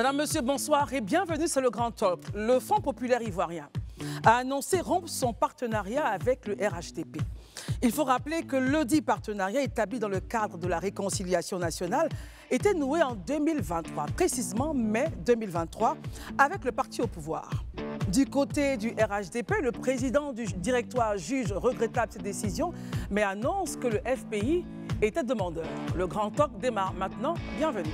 Madame, Monsieur, bonsoir et bienvenue sur le Grand Talk. Le Fonds populaire ivoirien a annoncé rompre son partenariat avec le RHDP. Il faut rappeler que le dit partenariat établi dans le cadre de la réconciliation nationale était noué en 2023, précisément mai 2023, avec le parti au pouvoir. Du côté du RHDP, le président du directoire juge regrettable cette décision, mais annonce que le FPI était demandeur. Le Grand Talk démarre maintenant. Bienvenue.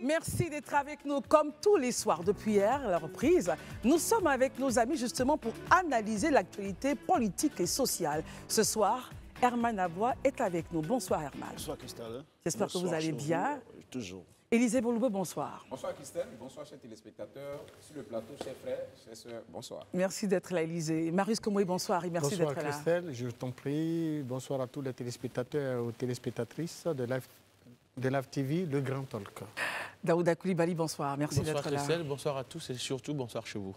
Merci d'être avec nous comme tous les soirs depuis hier, la reprise. Nous sommes avec nos amis justement pour analyser l'actualité politique et sociale. Ce soir, Herman Aboua est avec nous. Bonsoir Herman. Bonsoir Christelle. J'espère que vous allez bien. Toujours. Élisée Boloubé, bonsoir. Bonsoir Christelle, bonsoir chers téléspectateurs, sur le plateau, chers frères, chers sœurs, bonsoir. Merci d'être là Élisée. Marius Komoé, bonsoir et merci d'être là. Bonsoir Christelle, je t'en prie. Bonsoir à tous les téléspectateurs et aux téléspectatrices de Live TV, le Grand Talk. Daouda Koulibaly, bonsoir. Merci d'être là. Bonsoir Christelle, bonsoir à tous et surtout bonsoir chez vous.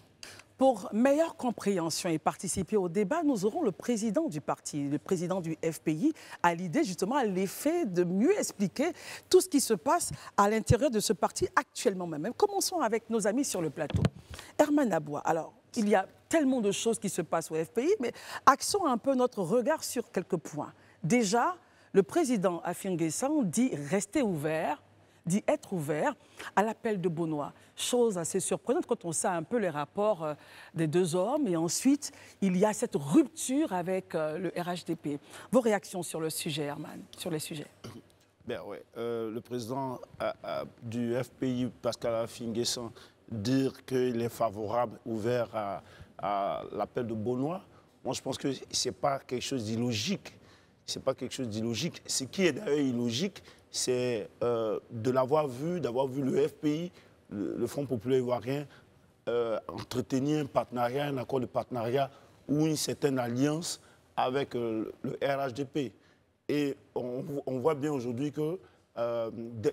Pour meilleure compréhension et participer au débat, nous aurons le président du parti, le président du FPI, à l'idée justement, à l'effet de mieux expliquer tout ce qui se passe à l'intérieur de ce parti actuellement même. Commençons avec nos amis sur le plateau. Herman Aboua, alors, il y a tellement de choses qui se passent au FPI, mais axons un peu notre regard sur quelques points. Déjà, le président Afin Guessan dit rester ouvert, dit être ouvert à l'appel de Bonois. Chose assez surprenante quand on sait un peu les rapports des deux hommes. Et ensuite, il y a cette rupture avec le RHDP. Vos réactions sur le sujet, Herman, sur les sujets? Ben ouais, le président du FPI, Pascal Afin Guessan, dire qu'il est favorable, ouvert à l'appel de Bonois, moi je pense que ce n'est pas quelque chose d'illogique. Ce n'est pas quelque chose d'illogique. Ce qui est d'ailleurs illogique, c'est d'avoir vu le FPI, le Front populaire ivoirien, entretenir un partenariat, un accord de partenariat ou une certaine alliance avec le RHDP. Et on voit bien aujourd'hui que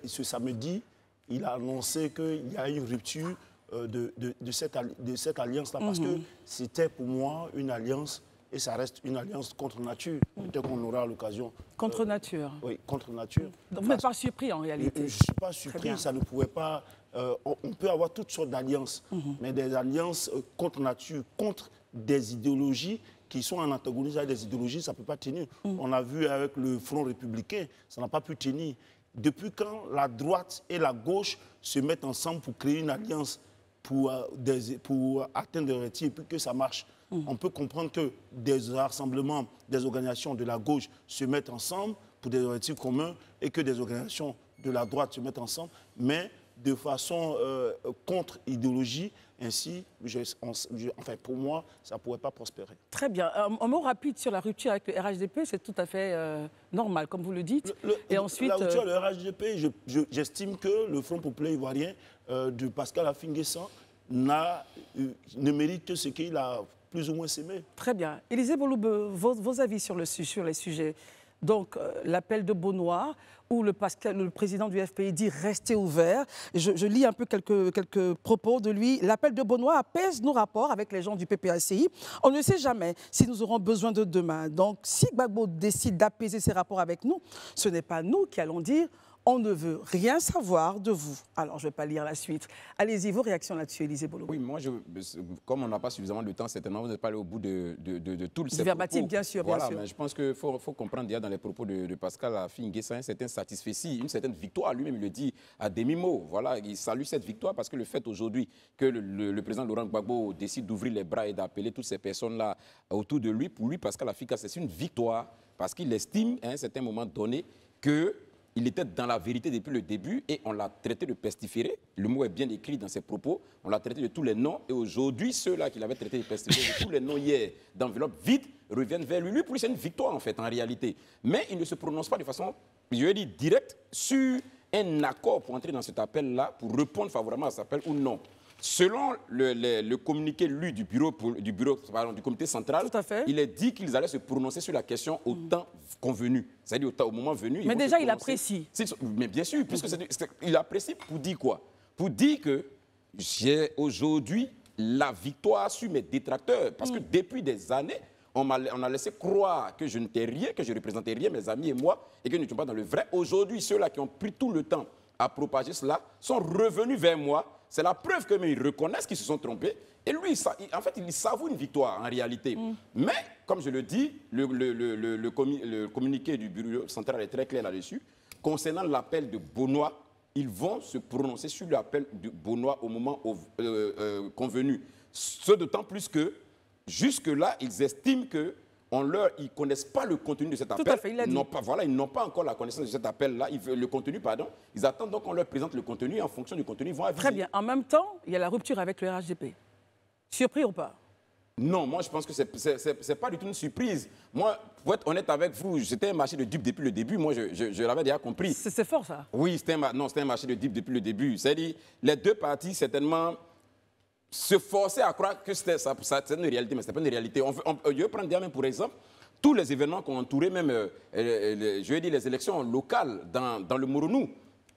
ce samedi, il a annoncé qu'il y a une rupture de cette alliance-là, parce que c'était pour moi une alliance. Et ça reste une alliance contre nature. Peut-être qu'on aura l'occasion. Contre nature. Oui, contre nature. Donc vous n'êtes pas surpris en réalité? Je ne suis pas surpris. Ça ne pouvait pas. On peut avoir toutes sortes d'alliances, mais des alliances contre nature, contre des idéologies qui sont en antagonisme avec des idéologies, ça ne peut pas tenir. On a vu avec le Front républicain, ça n'a pas pu tenir. Depuis quand la droite et la gauche se mettent ensemble pour créer une alliance pour atteindre des objectifs et puis que ça marche? On peut comprendre que des rassemblements, des organisations de la gauche se mettent ensemble pour des objectifs communs et que des organisations de la droite se mettent ensemble, mais de façon contre-idéologie. Ainsi, enfin, pour moi, ça ne pourrait pas prospérer. Très bien. Un mot rapide sur la rupture avec le RHDP, c'est tout à fait normal, comme vous le dites. Et ensuite, la rupture avec le RHDP, j'estime que le Front populaire ivoirien de Pascal Afin Guessan ne mérite que ce qu'il a plus ou moins s'aimer. Très bien. Élisée Boloubé, vos avis sur les sujets. Donc, l'appel de Bonois, où le président du FPI dit rester ouvert. Je lis un peu quelques propos de lui. L'appel de Bonois apaise nos rapports avec les gens du PPACI. On ne sait jamais si nous aurons besoin de demain. Donc, si Gbagbo décide d'apaiser ses rapports avec nous, ce n'est pas nous qui allons dire on ne veut rien savoir de vous. Alors, je ne vais pas lire la suite. Allez-y, vos réactions là-dessus, Élisée Boloubé. Oui, moi, comme on n'a pas suffisamment de temps, certainement, vous n'êtes pas allé au bout de tout le verbatim, bien sûr, voilà, bien sûr. Mais je pense qu'il faut comprendre déjà dans les propos de Pascal Afin Guessan un certain satisfecit, une certaine victoire. Lui-même, il le dit à demi-mot. Voilà, il salue cette victoire parce que le fait aujourd'hui que le président Laurent Gbagbo décide d'ouvrir les bras et d'appeler toutes ces personnes-là autour de lui, pour lui, Pascal Afin Guessan, c'est une victoire parce qu'il estime à un certain moment donné que il était dans la vérité depuis le début et on l'a traité de pestiféré. Le mot est bien écrit dans ses propos. On l'a traité de tous les noms. Et aujourd'hui, ceux-là qu'il avait traités de pestiféré, de tous les noms hier d'enveloppe vide, reviennent vers lui. Lui, pour lui, c'est une victoire en fait, en réalité. Mais il ne se prononce pas de façon, je vais dire, directe sur un accord pour entrer dans cet appel-là, pour répondre favorablement à cet appel ou non. Selon le communiqué lu du comité central, il est dit qu'ils allaient se prononcer sur la question au temps convenu. C'est-à-dire au moment venu. Mais déjà, il apprécie. Mais bien sûr, puisque il apprécie pour dire quoi? pour dire que j'ai aujourd'hui la victoire sur mes détracteurs. Parce que depuis des années, on a laissé croire que je n'étais rien, que je ne représentais rien, mes amis et moi, et que nous n'étions pas dans le vrai. Aujourd'hui, ceux-là qui ont pris tout le temps à propager cela sont revenus vers moi. C'est la preuve qu'ils reconnaissent qu'ils se sont trompés. Et lui, en fait, il savoure une victoire en réalité. Mais, comme je le dis, le communiqué du bureau central est très clair là-dessus. Concernant l'appel de Bonois, ils vont se prononcer sur l'appel de Bonois au moment convenu. Ce d'autant plus que, jusque-là, ils estiment que ils ne connaissent pas le contenu de cet appel. Tout à fait, il a dit. Ils n'ont pas encore la connaissance de cet appel-là, le contenu, pardon. Ils attendent donc qu'on leur présente le contenu et en fonction du contenu, ils vont aviser. Très bien. En même temps, il y a la rupture avec le RHDP. Surpris ou pas? Non, moi je pense que ce n'est pas du tout une surprise. Moi, pour être honnête avec vous, j'étais un marché de dupes depuis le début. Moi, je l'avais déjà compris. C'est fort, ça. Oui, c'était un marché de dupes depuis le début. C'est-à-dire, les deux parties, certainement, se forçaient à croire que c'était une réalité, mais ce n'était pas une réalité. Je vais prendre même pour exemple tous les événements qui ont entouré même, je vais dire, les élections locales dans le Moronou.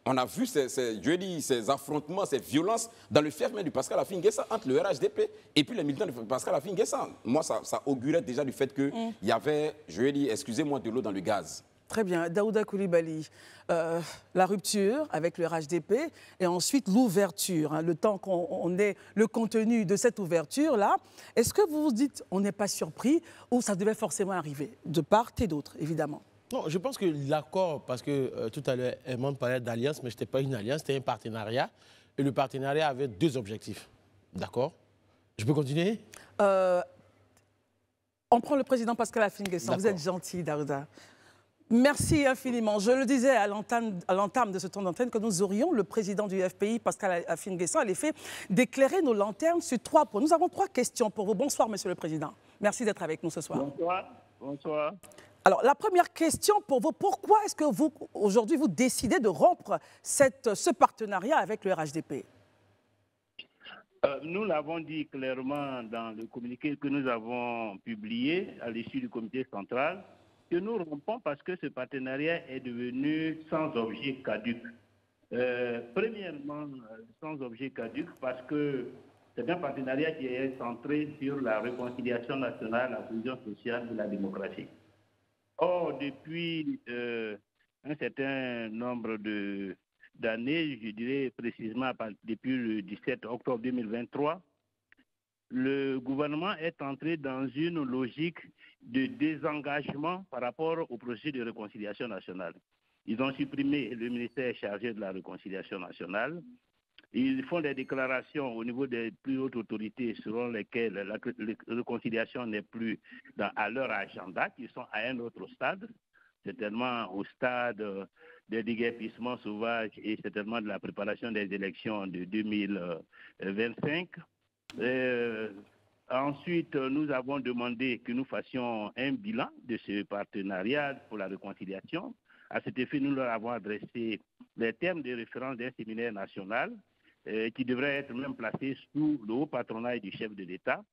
On a vu ces affrontements, ces violences dans le fief même du Pascal Affi N'Guessan entre le RHDP et puis les militants de Pascal Affi N'Guessan. Moi, ça augurait déjà du fait qu'il y avait, je vais dire, excusez-moi, de l'eau dans le gaz. Très bien. Daouda Coulibaly, la rupture avec le RHDP et ensuite l'ouverture, hein, le temps qu'on ait le contenu de cette ouverture-là. Est-ce que vous vous dites, on n'est pas surpris ou ça devait forcément arriver, de part et d'autre, évidemment? Non, je pense que l'accord, parce que tout à l'heure, Edmond parlait d'alliance, mais ce n'était pas une alliance, c'était un partenariat. Et le partenariat avait deux objectifs. D'accord? Je peux continuer? On prend le président Pascal Affi N'Guessan. Vous êtes gentil, Daouda. Merci infiniment. Je le disais à l'entame de ce temps d'antenne que nous aurions le président du FPI, Pascal Affi N'Guessan, à l'effet d'éclairer nos lanternes sur 3 points. Nous avons 3 questions pour vous. Bonsoir, Monsieur le Président. Merci d'être avec nous ce soir. Bonsoir. Bonsoir. Alors, la première question pour vous, pourquoi est-ce que vous, aujourd'hui, vous décidez de rompre ce partenariat avec le RHDP? Nous l'avons dit clairement dans le communiqué que nous avons publié à l'issue du comité central, que nous rompons parce que ce partenariat est devenu sans objet caduc. Premièrement, sans objet caduc parce que c'est un partenariat qui est centré sur la réconciliation nationale, la cohésion sociale et la démocratie. Or, depuis un certain nombre d'années, je dirais précisément depuis le 17 octobre 2023, le gouvernement est entré dans une logique de désengagement par rapport au processus de réconciliation nationale. Ils ont supprimé le ministère chargé de la réconciliation nationale. Ils font des déclarations au niveau des plus hautes autorités selon lesquelles la réconciliation n'est plus à leur agenda, qu'ils sont à un autre stade, certainement au stade des déguerpissements sauvages et certainement de la préparation des élections de 2025. Ensuite, nous avons demandé que nous fassions un bilan de ce partenariat pour la réconciliation. À cet effet, nous leur avons adressé les termes de référence d'un séminaire national qui devrait être même placé sous le haut patronat du chef de l'État.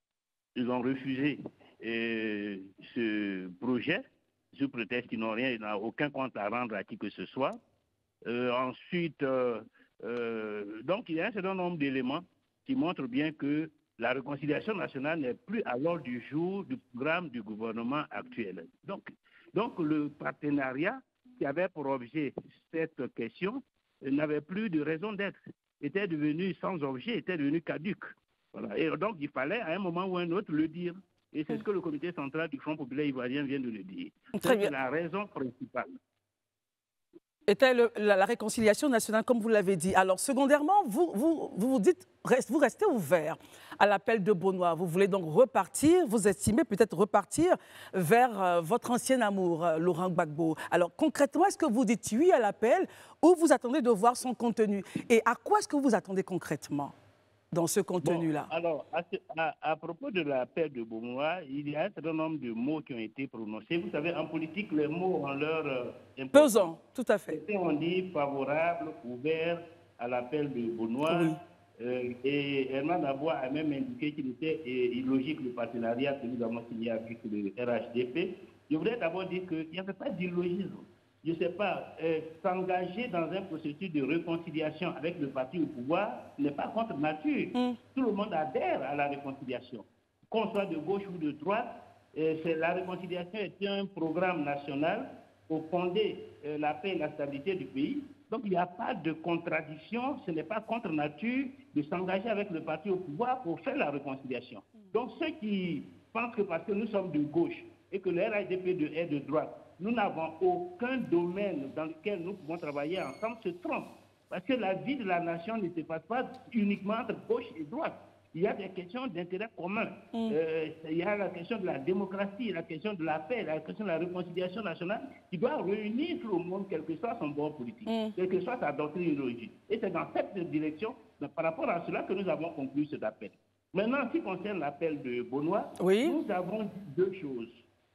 Ils ont refusé ce projet sous prétexte qu'ils n'ont rien, ils n'ont aucun compte à rendre à qui que ce soit. Ensuite, donc il y a un certain nombre d'éléments qui montrent bien que la réconciliation nationale n'est plus à l'ordre du jour du programme du gouvernement actuel. Donc le partenariat qui avait pour objet cette question n'avait plus de raison d'être, était devenu sans objet, était devenu caduc. Voilà. Et donc il fallait à un moment ou à un autre le dire. Et c'est ce que le comité central du Front populaire ivoirien vient de le dire. C'est la raison principale. Était la réconciliation nationale, comme vous l'avez dit. Alors, secondairement, vous dites, vous restez ouvert à l'appel de Bonois. Vous voulez donc repartir, vous estimez peut-être repartir vers votre ancien amour, Laurent Gbagbo. Alors, concrètement, est-ce que vous dites oui à l'appel ou vous attendez de voir son contenu? Et à quoi est-ce que vous attendez concrètement dans ce contenu-là? Bon, alors, à propos de l'appel de Bonois, il y a un certain nombre de mots qui ont été prononcés. Vous savez, en politique, les mots ont leur importance. Pesant, tout à fait. On dit favorable, ouvert à l'appel de Bonois. Oui. Et Herman Dabois a même indiqué qu'il était illogique le partenariat que nous avons signé avec le RHDP. Je voudrais d'abord dire qu'il n'y avait pas d'illogisme. je ne sais pas, s'engager dans un processus de réconciliation avec le parti au pouvoir n'est pas contre nature. Tout le monde adhère à la réconciliation. Qu'on soit de gauche ou de droite, la réconciliation est un programme national pour fonder la paix et la stabilité du pays. Donc il n'y a pas de contradiction, ce n'est pas contre nature de s'engager avec le parti au pouvoir pour faire la réconciliation. Donc ceux qui pensent que parce que nous sommes de gauche et que le RHDP est de droite, nous n'avons aucun domaine dans lequel nous pouvons travailler ensemble, se trompent. Parce que la vie de la nation ne se passe pas uniquement entre gauche et droite. Il y a des questions d'intérêt commun. Il y a la question de la démocratie, la question de la paix, la question de la réconciliation nationale qui doit réunir tout le monde, quel que soit son bord politique, quelle que soit sa doctrine idéologique. Et c'est dans cette direction, par rapport à cela, que nous avons conclu cet appel. Maintenant, en ce qui concerne l'appel de Benoît, nous avons dit deux choses.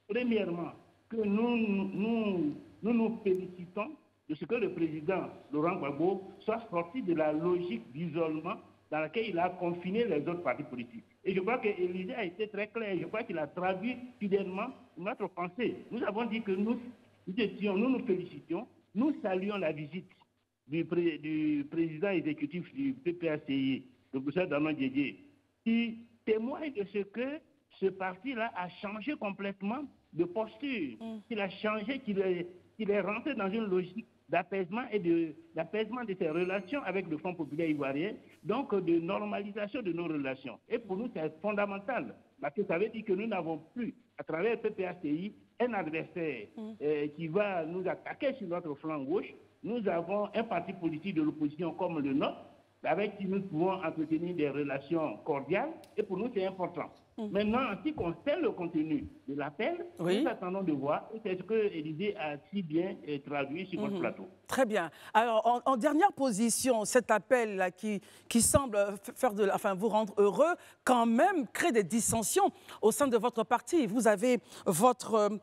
Premièrement, que nous félicitons de ce que le président Laurent Gbagbo soit sorti de la logique d'isolement dans laquelle il a confiné les autres partis politiques. Et je crois qu'Élysée a été très clair. Je crois qu'il a traduit fidèlement notre pensée. Nous avons dit que nous nous félicitions, nous saluons la visite du président exécutif du PPACI, le professeur Danon Diédié, qui témoigne de ce que ce parti-là a changé complètement de posture, qu'il a changé, qu'il est rentré dans une logique d'apaisement et d'apaisement de ses relations avec le Front populaire ivoirien, donc de normalisation de nos relations. Et pour nous, c'est fondamental, parce que ça veut dire que nous n'avons plus, à travers le PPACI, un adversaire qui va nous attaquer sur notre flanc gauche. Nous avons un parti politique de l'opposition comme le nôtre, avec qui nous pouvons entretenir des relations cordiales, et pour nous, c'est important. Maintenant, en ce qui concerne le contenu de l'appel, nous attendons de voir, et c'est ce que Élysée a si bien traduit sur votre plateau. Très bien. Alors, en dernière position, cet appel-là qui semble vous rendre heureux, quand même crée des dissensions au sein de votre parti. Vous avez votre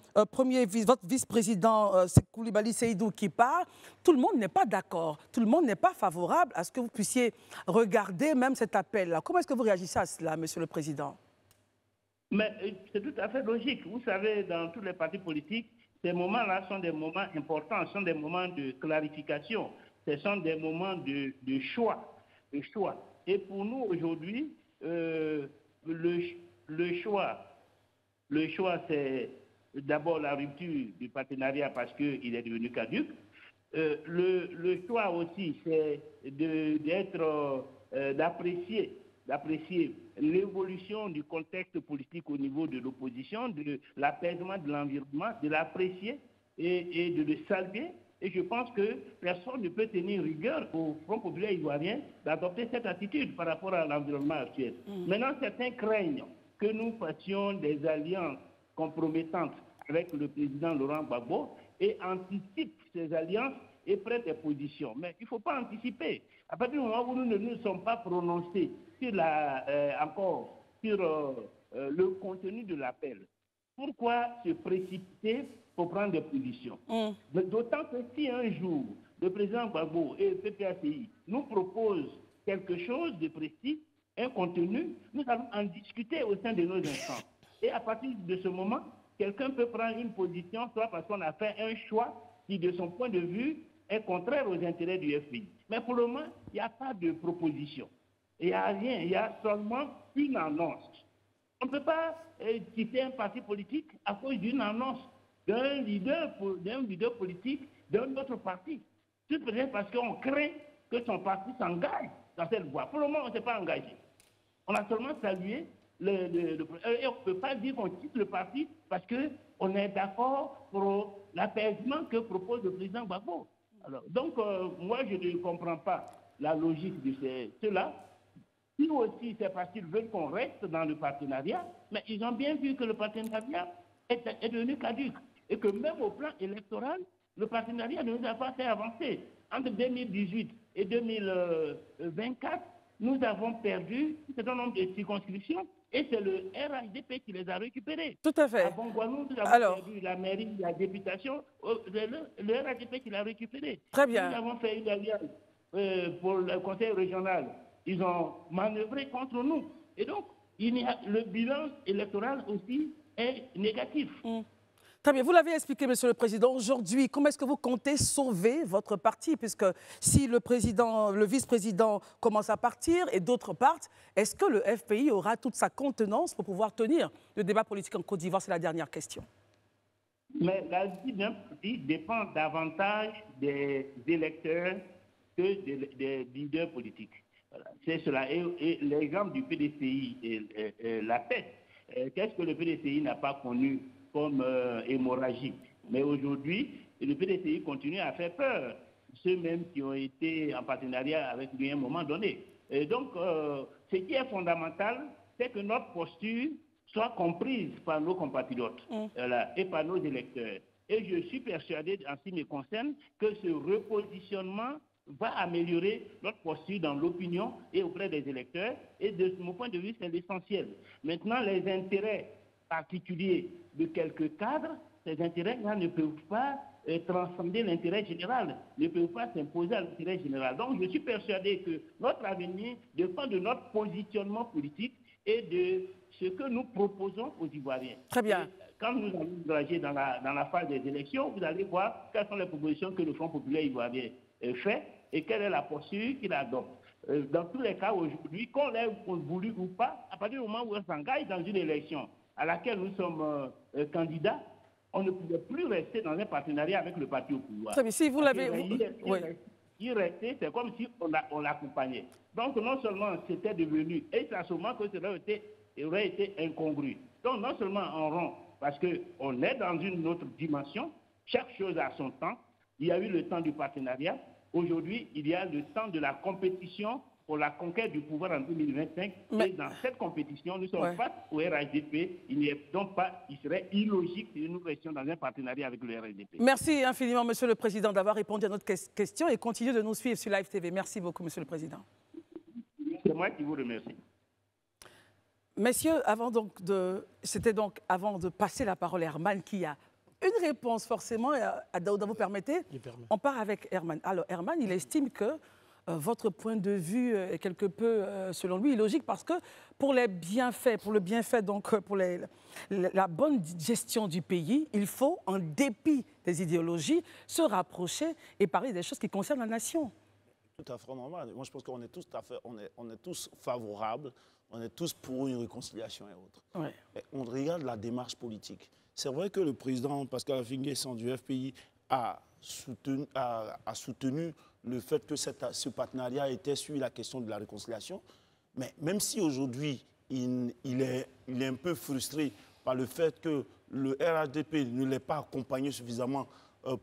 vice-président Koulibaly Seydou qui part. Tout le monde n'est pas d'accord. Tout le monde n'est pas favorable à ce que vous puissiez regarder même cet appel-là. Comment est-ce que vous réagissez à cela, Monsieur le Président? Mais c'est tout à fait logique. Vous savez, dans tous les partis politiques, ces moments-là sont des moments importants, ce sont des moments de clarification, ce sont des moments de choix. Et pour nous, aujourd'hui, le choix, c'est d'abord la rupture du partenariat parce qu'il est devenu caduc. Le choix aussi, c'est d'apprécier l'évolution du contexte politique au niveau de l'opposition, de l'apaisement de l'environnement, de l'apprécier et de le saluer. Et je pense que personne ne peut tenir rigueur au Front populaire ivoirien d'adopter cette attitude par rapport à l'environnement actuel. Maintenant, certains craignent que nous fassions des alliances compromettantes avec le président Laurent Gbagbo et anticipent ces alliances et prennent des positions. Mais il ne faut pas anticiper. À partir du moment où nous ne nous sommes pas prononcés sur le contenu de l'appel, pourquoi se précipiter pour prendre des positions? D'autant que si un jour, le président Gbagbo et le PPACI nous proposent quelque chose de précis, un contenu, nous allons en discuter au sein de nos instances. Et à partir de ce moment, quelqu'un peut prendre une position, soit parce qu'on a fait un choix qui, de son point de vue, est contraire aux intérêts du FPI. Mais pour le moment, il n'y a pas de proposition. Il n'y a rien, il y a seulement une annonce. On ne peut pas quitter un parti politique à cause d'une annonce d'un leader politique d'un autre parti. Tout peut-être parce qu'on craint que son parti s'engage dans cette voie. Pour le moment, on ne s'est pas engagé. On a seulement salué et on ne peut pas dire qu'on quitte le parti parce qu'on est d'accord pour l'apaisement que propose le président Gbagbo. Alors, donc, moi, je ne comprends pas la logique de cela. Ils aussi, c'est parce qu'ils veulent qu'on reste dans le partenariat, mais ils ont bien vu que le partenariat est devenu caduc et que même au plan électoral, le partenariat ne nous a pas fait avancer. Entre 2018 et 2024, nous avons perdu un certain nombre de circonscriptions et c'est le RHDP qui les a récupérées. Tout à fait. À Bongouanou, nous avons perdu la mairie, la députation, le RHDP qui l'a récupéré. Très bien. Nous avons fait une alliance pour le conseil régional. Ils ont manœuvré contre nous. Et donc, le bilan électoral aussi est négatif. Très bien, vous l'avez expliqué, Monsieur le Président. Aujourd'hui, comment est-ce que vous comptez sauver votre parti? Puisque si le vice-président commence à partir et d'autres partent, est-ce que le FPI aura toute sa contenance pour pouvoir tenir le débat politique en Côte d'Ivoire? C'est la dernière question. Mais la vie d'un parti dépend davantage des électeurs que des leaders politiques. Voilà. C'est cela. Et l'exemple du PDCI l'atteste. Qu'est-ce que le PDCI n'a pas connu comme hémorragie? Mais aujourd'hui, le PDCI continue à faire peur. Ceux-mêmes qui ont été en partenariat avec lui à un moment donné. Et donc, ce qui est fondamental, c'est que notre posture soit comprise par nos compatriotes et par nos électeurs. Et je suis persuadé, en ce qui me concerne, que ce repositionnement va améliorer notre posture dans l'opinion et auprès des électeurs. Et de mon point de vue, c'est l'essentiel. Maintenant, les intérêts particuliers de quelques cadres, ces intérêts-là ne peuvent pas transcender l'intérêt général, ne peuvent pas s'imposer à l'intérêt général. Donc, je suis persuadé que notre avenir dépend de notre positionnement politique et de ce que nous proposons aux Ivoiriens. Très bien. Et quand nous allons engager dans la phase des élections, vous allez voir quelles sont les propositions que le Front populaire ivoirien fait et quelle est la posture qu'il adopte. Dans tous les cas, aujourd'hui, qu'on l'ait voulu ou pas, à partir du moment où on s'engage dans une élection à laquelle nous sommes candidats, on ne pouvait plus rester dans un partenariat avec le parti au pouvoir. Très bien, si vous l'avez... Il restait, c'est comme si on l'accompagnait. Donc non seulement c'était devenu, et c'est à ce moment que cela aurait été incongru. Donc non seulement on rompt, parce qu'on est dans une autre dimension, chaque chose a son temps. Il y a eu le temps du partenariat. Aujourd'hui, il y a le temps de la compétition pour la conquête du pouvoir en 2025. Et dans cette compétition, nous sommes face au RHDP. Il serait illogique si nous restions dans un partenariat avec le RHDP. Merci infiniment, Monsieur le Président, d'avoir répondu à notre question et continuez de nous suivre sur Live TV. Merci beaucoup, Monsieur le Président. C'est moi qui vous remercie. Messieurs, avant de passer la parole à Herman, qui a une réponse forcément à Daouda, vous permettez? On part avec Herman. Alors, Herman, il estime que votre point de vue est quelque peu, selon lui, illogique parce que pour les bienfaits, donc pour la bonne gestion du pays, il faut, en dépit des idéologies, se rapprocher et parler des choses qui concernent la nation. Tout à fait normal. Moi, je pense qu'on est tous on est tous favorables, on est tous pour une réconciliation et autres. Ouais. Mais on regarde la démarche politique. C'est vrai que le président Pascal Affi N'Guessan du FPI a soutenu le fait que ce partenariat était sur la question de la réconciliation. Mais même si aujourd'hui, il est un peu frustré par le fait que le RHDP ne l'ait pas accompagné suffisamment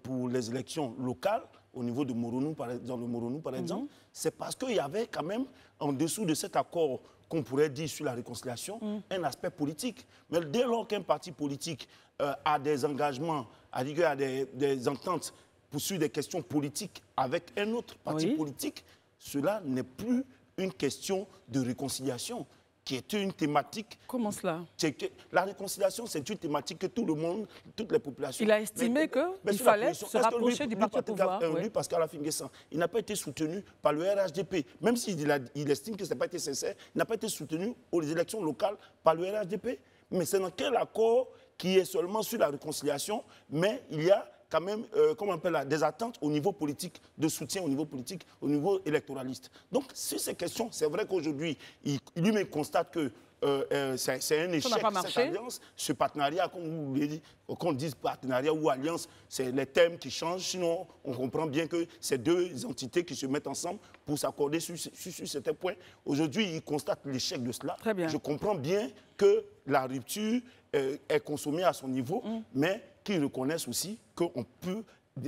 pour les élections locales, au niveau de Moronou, par exemple, c'est parce qu'il y avait quand même, en dessous de cet accord qu'on pourrait dire sur la réconciliation, un aspect politique. Mais dès lors qu'un parti politique a des engagements, a des ententes sur des questions politiques avec un autre parti politique, cela n'est plus une question de réconciliation, qui est une thématique... Comment cela? La réconciliation, c'est une thématique que tout le monde, toutes les populations... Il a estimé qu'il fallait se rapprocher du parti au pouvoir. Lui, Pascal Affi N'Guessan, il n'a pas été soutenu par le RHDP. Même s'il estime que ça n'a pas été sincère, il n'a pas été soutenu aux élections locales par le RHDP. Mais c'est dans quel accord qui est seulement sur la réconciliation, mais il y a quand même, comment on appelle, des attentes au niveau politique, de soutien au niveau politique, au niveau électoraliste. Donc, sur ces questions, c'est vrai qu'aujourd'hui, lui-même constate que c'est un échec, cette alliance, ce partenariat, comme vous l'avez dit, qu'on dise partenariat ou alliance, c'est les thèmes qui changent. Sinon, on comprend bien que c'est deux entités qui se mettent ensemble pour s'accorder sur certains points. Aujourd'hui, il constate l'échec de cela. Très bien. Je comprends bien que la rupture est consommée à son niveau, mais qu'ils reconnaissent aussi qu'on peut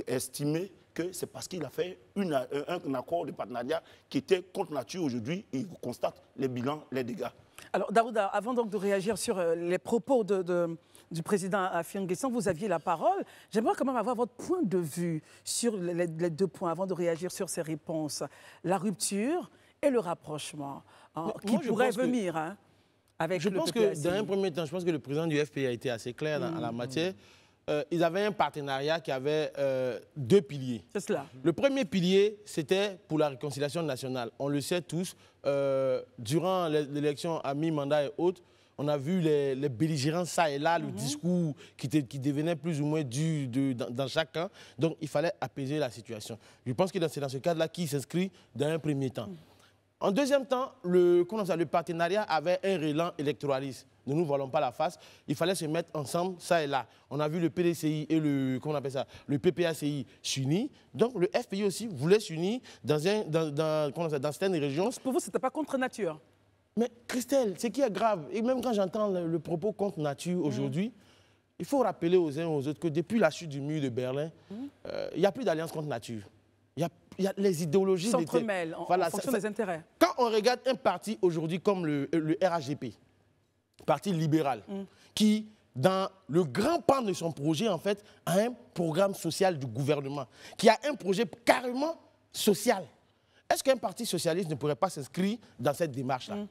estimer que c'est parce qu'il a fait un accord de partenariat qui était contre nature. Aujourd'hui, il constate les bilans, les dégâts. Alors, Daouda, avant donc de réagir sur les propos du président Affi N'Guessan, vous aviez la parole. J'aimerais quand même avoir votre point de vue sur les deux points avant de réagir sur ces réponses. La rupture et le rapprochement qui pourrait venir avec le PPACI. Je pense que dans un premier temps, je pense que le président du FPI a été assez clair dans la matière. Ils avaient un partenariat qui avait deux piliers. C'est cela. Le premier pilier, c'était pour la réconciliation nationale. On le sait tous, durant l'élection à mi-mandat et autres, On a vu les belligérants ça et là, le discours qui devenait plus ou moins dur dans chacun. Donc, il fallait apaiser la situation. Je pense que c'est dans ce cadre-là qu'il s'inscrit dans un premier temps. En deuxième temps, le partenariat avait un élan électoraliste. Ne nous voilons pas la face. Il fallait se mettre ensemble, ça et là. On a vu le PDCI et le PPACI s'unir. Donc le FPI aussi voulait s'unir dans certaines régions. Pour vous, ce n'était pas contre nature? Mais Christelle, ce qui est grave, et même quand j'entends le propos contre nature aujourd'hui, il faut rappeler aux uns et aux autres que depuis la chute du mur de Berlin, il n'y a plus d'alliance contre nature. Il y a les idéologies s'entremêlent en fonction des intérêts. Quand on regarde un parti aujourd'hui comme le RHDP, parti libéral, qui, dans le grand pan de son projet, en fait, a un programme social du gouvernement, qui a un projet carrément social. Est-ce qu'un parti socialiste ne pourrait pas s'inscrire dans cette démarche-là?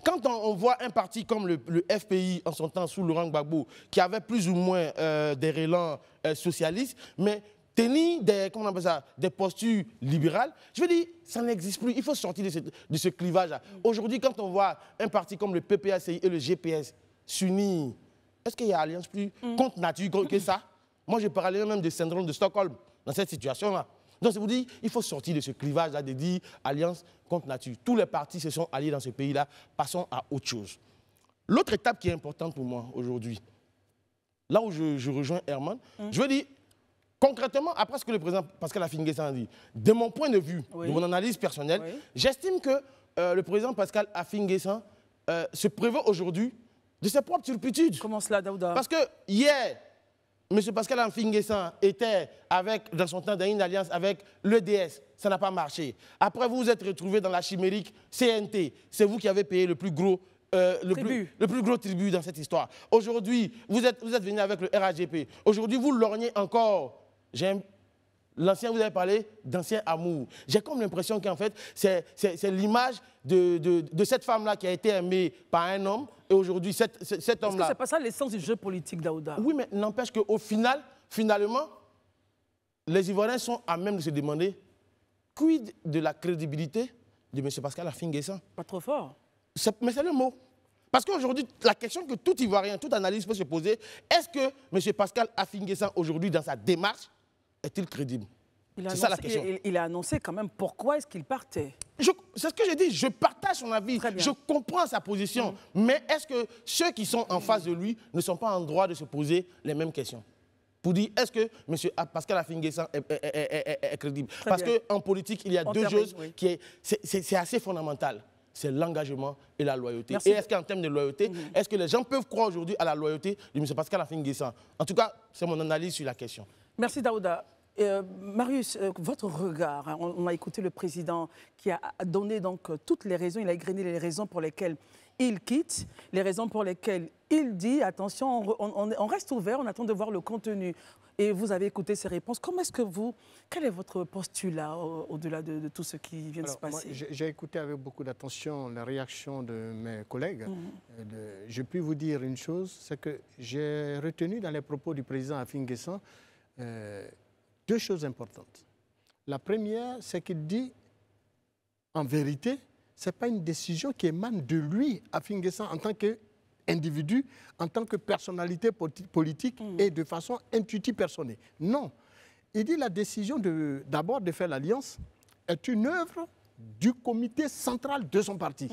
Quand on voit un parti comme le FPI, en son temps, sous Laurent Gbagbo, qui avait plus ou moins des relents socialistes, mais tenir des postures libérales, je veux dire, ça n'existe plus. Il faut sortir de ce clivage-là. Aujourd'hui, quand on voit un parti comme le PPACI et le GPS s'unir, est-ce qu'il y a alliance plus contre nature que ça? Moi, je parlais même du syndrome de Stockholm dans cette situation-là. Donc, c'est vous dire, il faut sortir de ce clivage-là, de dire alliance contre nature. Tous les partis se sont alliés dans ce pays-là. Passons à autre chose. L'autre étape qui est importante pour moi aujourd'hui, là où je rejoins Herman, je veux dire, concrètement, après ce que le président Pascal Affi-N'Guessan a dit, de mon point de vue, de mon analyse personnelle, j'estime que le président Pascal Affi-N'Guessan se prévaut aujourd'hui de ses propres turpitudes. Comment cela, Daouda? Parce que hier, M. Pascal Affi-N'Guessan était dans son temps dans une alliance avec l'EDS. Ça n'a pas marché. Après, vous vous êtes retrouvé dans la chimérique CNT. C'est vous qui avez payé le plus gros tribut dans cette histoire. Aujourd'hui, vous êtes venu avec le RHDP. Aujourd'hui, vous lorgnez encore. L'ancien, vous avez parlé d'ancien amour. J'ai comme l'impression qu'en fait, c'est l'image de cette femme-là qui a été aimée par un homme. Et aujourd'hui, cet homme-là... Est-ce que c'est pas ça l'essence du jeu politique, Daouda? Oui, mais n'empêche qu'au final, finalement, les Ivoiriens sont à même de se demander quid de la crédibilité de M. Pascal Affi-N'Guessan. Pas trop fort. Mais c'est le mot. Parce qu'aujourd'hui, la question que tout Ivoirien, toute analyse peut se poser, est-ce que M. Pascal Affi-N'Guessan, aujourd'hui, dans sa démarche, est-il crédible? C'est ça la question. Il a annoncé quand même pourquoi est-ce qu'il partait. C'est ce que j'ai dit, je partage son avis, je comprends sa position. Mais est-ce que ceux qui sont en face de lui ne sont pas en droit de se poser les mêmes questions? Pour dire, est-ce que M. Pascal Affi-N'Guessan est crédible? Parce qu'en politique, il y a deux choses qui c'est assez fondamental. C'est l'engagement et la loyauté. Et est-ce qu'en termes de loyauté, est-ce que les gens peuvent croire aujourd'hui à la loyauté de M. Pascal Affi-N'Guessan? En tout cas, c'est mon analyse sur la question. Merci Daouda. Marius, votre regard, hein, on a écouté le président qui a donné donc toutes les raisons, il a égrené les raisons pour lesquelles il quitte, les raisons pour lesquelles il dit, attention, on reste ouvert, on attend de voir le contenu. Et vous avez écouté ces réponses. Comment est-ce que quel est votre postulat au-delà de tout ce qui vient de se passer? J'ai écouté avec beaucoup d'attention la réaction de mes collègues. Je puis vous dire une chose, c'est que j'ai retenu dans les propos du président Affi-N'Guessan deux choses importantes. La première, c'est qu'il dit, en vérité, ce n'est pas une décision qui émane de lui, Affi-N'Guessan, en tant qu'individu, en tant que personnalité politique et de façon intuitive personnelle. Non. Il dit la décision d'abord de faire l'alliance est une œuvre du comité central de son parti.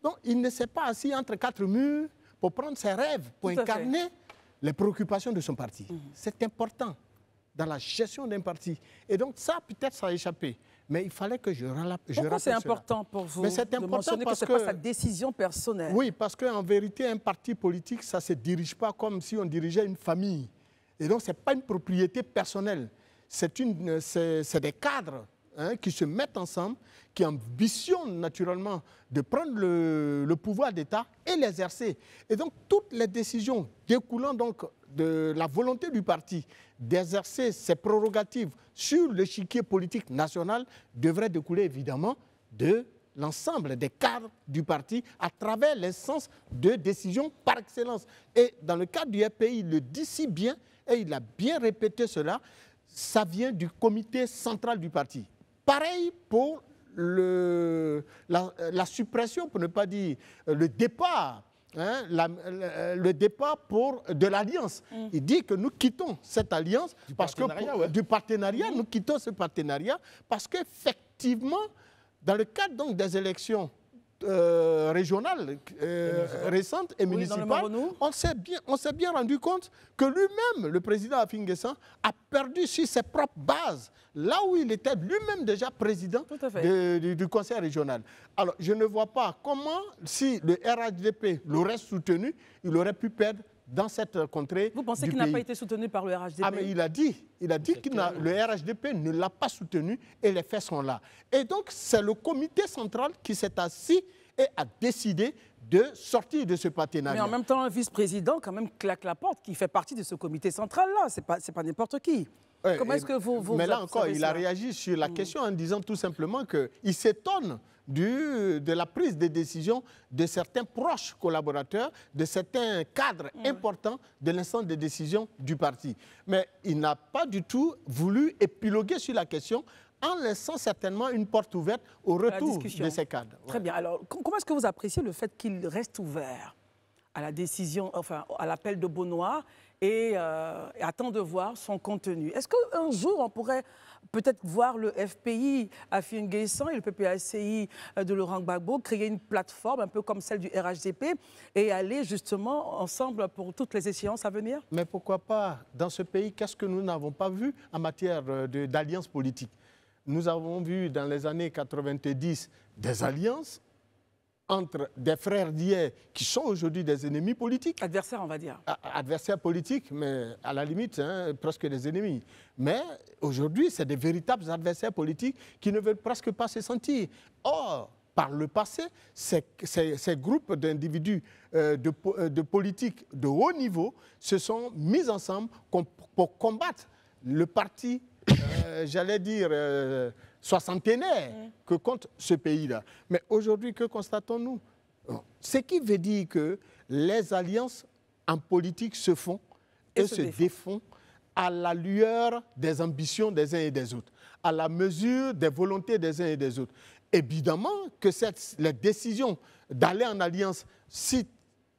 Donc, il ne s'est pas assis entre quatre murs pour prendre ses rêves, pour incarner les préoccupations de son parti. C'est important dans la gestion d'un parti. Et donc ça, peut-être, ça a échappé. Mais il fallait que je rappelle Pourquoi c'est important pour vous de mentionner que ce n'est pas sa décision personnelle? Oui, parce qu'en vérité, un parti politique, ça ne se dirige pas comme si on dirigeait une famille. Et donc, ce n'est pas une propriété personnelle. C'est des cadres qui se mettent ensemble, qui ambitionnent naturellement de prendre le pouvoir d'État et l'exercer. Et donc, toutes les décisions découlant donc de la volonté du parti d'exercer ses prérogatives sur l'échiquier politique national devraient découler évidemment de l'ensemble des cadres du parti à travers l'essence de décision par excellence. Et dans le cadre du FPI, il le dit si bien, et il a bien répété cela, ça vient du comité central du parti. Pareil pour la suppression, pour ne pas dire le départ hein, le départ de l'alliance. Il dit que nous quittons cette alliance du partenariat, nous quittons ce partenariat parce qu'effectivement, dans le cadre donc, des élections régionales récentes et municipales, on s'est bien rendu compte que lui-même, le président Afin Guessan, a perdu sur ses propres bases, là où il était lui-même déjà président du conseil régional. Alors, je ne vois pas comment, si le RHDP l'aurait soutenu, il aurait pu perdre dans cette contrée. Vous pensez qu'il n'a pas été soutenu par le RHDP? Ah, mais il a dit que le RHDP ne l'a pas soutenu et les faits sont là. Et donc, c'est le comité central qui s'est assis et a décidé de sortir de ce partenariat. Mais en même temps, un vice-président, quand même, claque la porte, qui fait partie de ce comité central-là. Ce n'est pas n'importe qui. Ouais, comment est-ce que vous mais là encore, il a réagi sur la question en disant tout simplement qu'il s'étonne de la prise de décision de certains proches collaborateurs, de certains cadres importants de l'instance de décision du parti. Mais il n'a pas du tout voulu épiloguer sur la question en laissant certainement une porte ouverte au retour de ces cadres. Très bien. Alors, comment est-ce que vous appréciez le fait qu'il reste ouvert à la décision, enfin, à l'appel de Beaunois et attend de voir son contenu? Est-ce qu'un jour, on pourrait peut-être voir le FPI Afin Guessan et le PPACI de Laurent Gbagbo créer une plateforme un peu comme celle du RHDP et aller justement ensemble pour toutes les échéances à venir? Mais pourquoi pas? Dans ce pays, qu'est-ce que nous n'avons pas vu en matière d'alliance politique? Nous avons vu dans les années 90 des alliances entre des frères d'hier qui sont aujourd'hui des ennemis politiques. Adversaires, on va dire. Adversaires politiques, mais à la limite, hein, presque des ennemis. Mais aujourd'hui, c'est des véritables adversaires politiques qui ne veulent presque pas se sentir. Or, par le passé, ces groupes d'individus de politiques de haut niveau se sont mis ensemble pour combattre le parti j'allais dire, soixantenaire que compte ce pays-là. Mais aujourd'hui, que constatons-nous? Ce qui veut dire que les alliances en politique se font et se défont à la lueur des ambitions des uns et des autres, à la mesure des volontés des uns et des autres. Évidemment que les décisions d'aller en alliance, si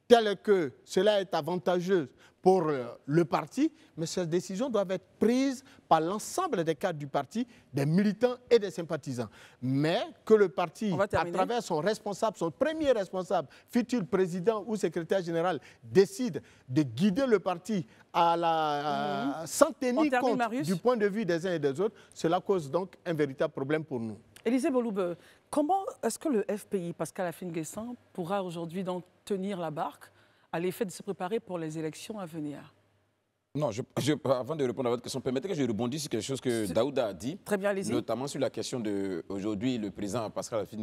telle que cela est avantageux pour le parti, mais ces décisions doivent être prises par l'ensemble des cadres du parti, des militants et des sympathisants. Mais que le parti, à travers son responsable, son premier responsable, futur président ou secrétaire général, décide de guider le parti sans tenir compte du point de vue des uns et des autres, cela cause donc un véritable problème pour nous. Élisée Boloube, comment est-ce que le FPI, Pascal Afin Guessan, pourra aujourd'hui donc tenir la barque à l'effet de se préparer pour les élections à venir? Non, avant de répondre à votre question, permettez que je rebondisse sur quelque chose que Daouda a dit. Très bien, allez-y. Notamment sur la question de, aujourd'hui, le président Pascal Afin